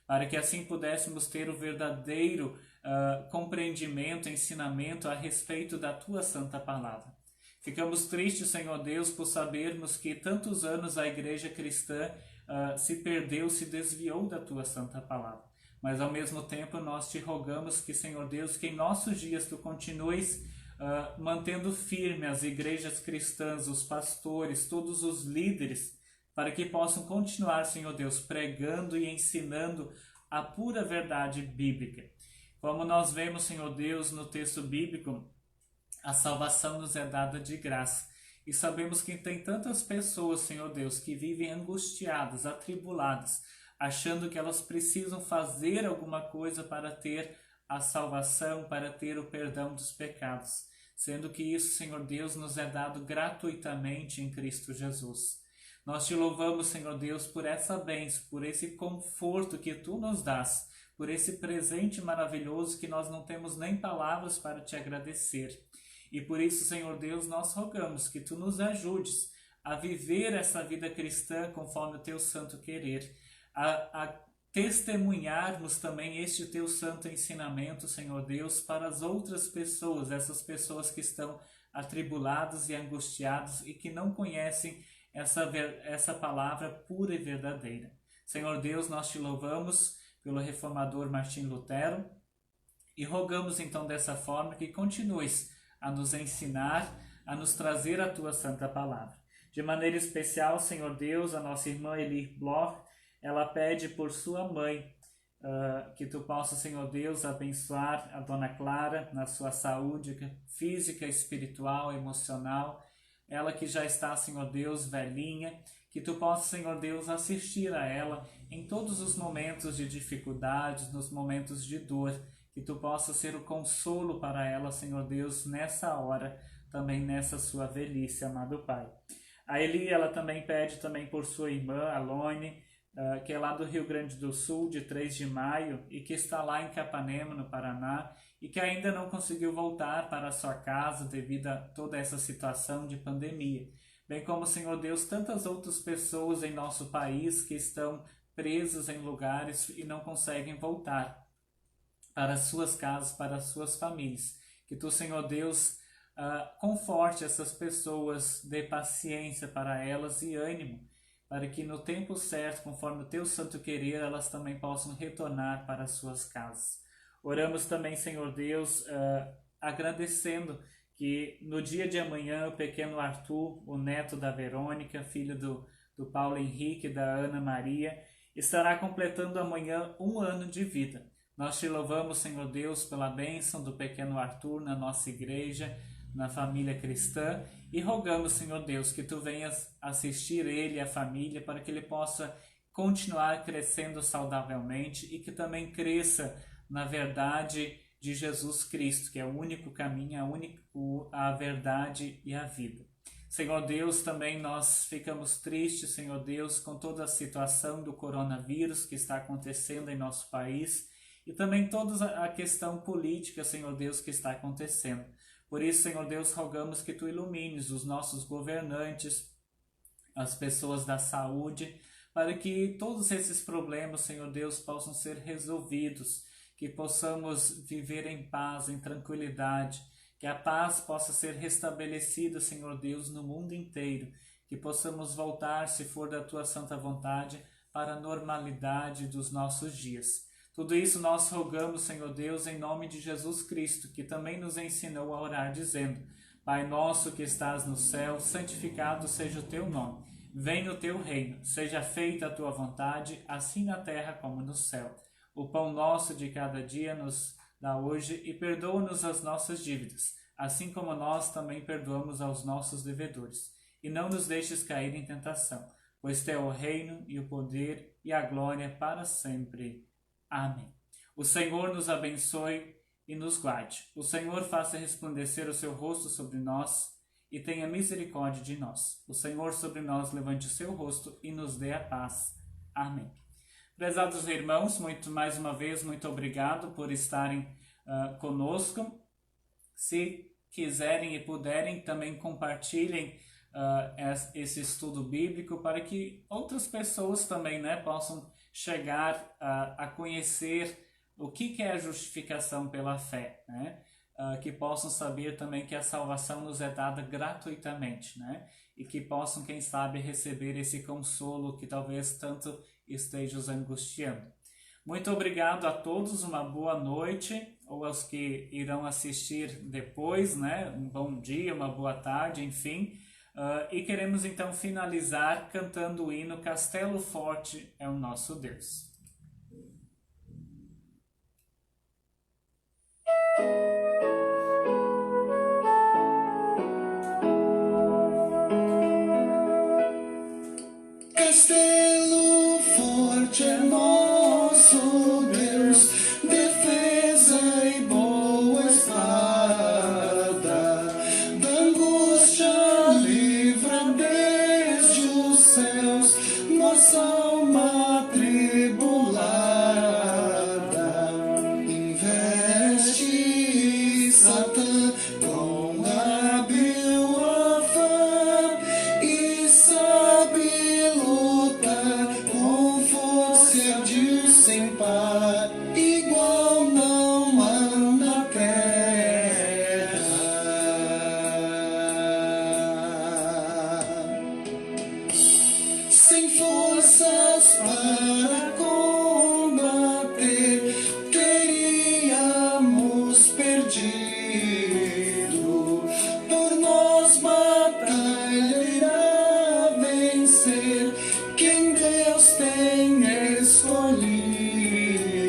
Para que assim pudéssemos ter o verdadeiro compreendimento, ensinamento a respeito da tua santa palavra. Ficamos tristes, Senhor Deus, por sabermos que tantos anos a igreja cristã se perdeu, se desviou da tua santa palavra. Mas ao mesmo tempo nós te rogamos que, Senhor Deus, que em nossos dias tu continues mantendo firme as igrejas cristãs, os pastores, todos os líderes, para que possam continuar, Senhor Deus, pregando e ensinando a pura verdade bíblica. Como nós vemos, Senhor Deus, no texto bíblico, a salvação nos é dada de graça. E sabemos que tem tantas pessoas, Senhor Deus, que vivem angustiadas, atribuladas, achando que elas precisam fazer alguma coisa para ter a salvação, para ter o perdão dos pecados, sendo que isso, Senhor Deus, nos é dado gratuitamente em Cristo Jesus. Nós te louvamos, Senhor Deus, por essa bênção, por esse conforto que tu nos dás, por esse presente maravilhoso que nós não temos nem palavras para te agradecer. E por isso, Senhor Deus, nós rogamos que tu nos ajudes a viver essa vida cristã conforme o teu santo querer, a testemunharmos também este teu santo ensinamento, Senhor Deus, para as outras pessoas, essas pessoas que estão atribuladas e angustiadas e que não conhecem essa palavra pura e verdadeira. Senhor Deus, nós te louvamos pelo reformador Martim Lutero e rogamos então dessa forma que continues a nos ensinar, a nos trazer a tua santa palavra. De maneira especial, Senhor Deus, a nossa irmã Eli Bloch, ela pede por sua mãe, que tu possa, Senhor Deus, abençoar a Dona Clara na sua saúde física, espiritual, emocional. Ela que já está, Senhor Deus, velhinha, que tu possa, Senhor Deus, assistir a ela em todos os momentos de dificuldades, nos momentos de dor, que tu possa ser o consolo para ela, Senhor Deus, nessa hora, também nessa sua velhice, amado Pai. A Eli, ela também pede também por sua irmã, Alone, que é lá do Rio Grande do Sul, de 3 de maio, e que está lá em Capanema, no Paraná, e que ainda não conseguiu voltar para a sua casa devido a toda essa situação de pandemia. Bem como, Senhor Deus, tantas outras pessoas em nosso país que estão presas em lugares e não conseguem voltar para as suas casas, para as suas famílias. Que tu, Senhor Deus, conforte essas pessoas, dê paciência para elas e ânimo, para que no tempo certo, conforme o teu santo querer, elas também possam retornar para as suas casas. Oramos também, Senhor Deus, agradecendo que no dia de amanhã o pequeno Arthur, o neto da Verônica, filho do Paulo Henrique e da Ana Maria, estará completando amanhã 1 ano de vida. Nós te louvamos, Senhor Deus, pela bênção do pequeno Arthur na nossa igreja, na família cristã, e rogamos, Senhor Deus, que Tu venhas assistir ele e a família para que ele possa continuar crescendo saudavelmente e que também cresça na verdade de Jesus Cristo, que é o único caminho, a verdade e a vida. Senhor Deus, também nós ficamos tristes, Senhor Deus, com toda a situação do coronavírus que está acontecendo em nosso país e também toda a questão política, Senhor Deus, que está acontecendo. Por isso, Senhor Deus, rogamos que Tu ilumines os nossos governantes, as pessoas da saúde, para que todos esses problemas, Senhor Deus, possam ser resolvidos, que possamos viver em paz, em tranquilidade, que a paz possa ser restabelecida, Senhor Deus, no mundo inteiro, que possamos voltar, se for da Tua santa vontade, para a normalidade dos nossos dias. Tudo isso nós rogamos, Senhor Deus, em nome de Jesus Cristo, que também nos ensinou a orar dizendo: Pai nosso que estás no céu, santificado seja o Teu nome. Venha o Teu reino, seja feita a Tua vontade, assim na terra como no céu. O pão nosso de cada dia nos dá hoje e perdoa-nos as nossas dívidas, assim como nós também perdoamos aos nossos devedores. E não nos deixes cair em tentação, pois Teu é o reino e o poder e a glória para sempre. Amém. O Senhor nos abençoe e nos guarde. O Senhor faça resplandecer o seu rosto sobre nós e tenha misericórdia de nós. O Senhor sobre nós levante o seu rosto e nos dê a paz. Amém. Prezados irmãos, mais uma vez, muito obrigado por estarem conosco. Se quiserem e puderem, também compartilhem esse estudo bíblico para que outras pessoas também, possam chegar a conhecer o que é a justificação pela fé, que possam saber também que a salvação nos é dada gratuitamente, e que possam, quem sabe, receber esse consolo que talvez tanto esteja os angustiando. Muito obrigado a todos, uma boa noite, ou aos que irão assistir depois, um bom dia, uma boa tarde, enfim. E queremos então finalizar cantando o hino Castelo Forte é o Nosso Deus. Castelo forte é nosso Deus, defesa e boa estrada, da angústia livra desde os céus, nossa alma tribulada. Investe Satã com hábil afã e sabe com força de sem par, igual não há na terra. Sem forças para combater, teríamos perdido. Por nós batalha irá vencer quem Deus tem escolhido.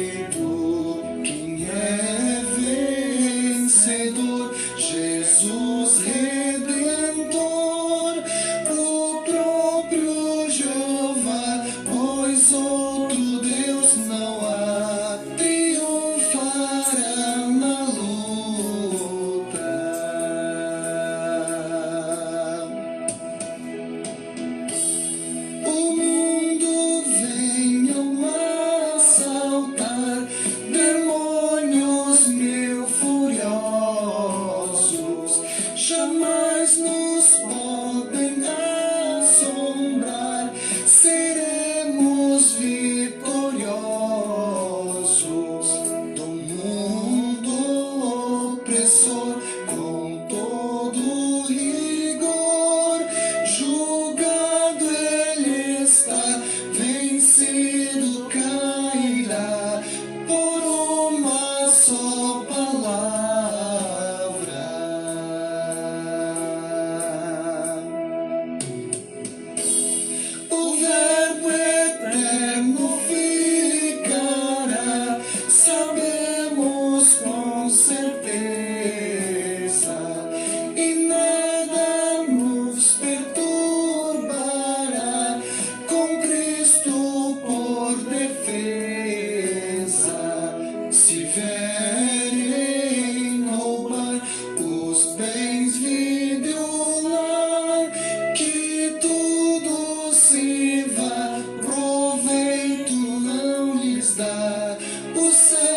coração.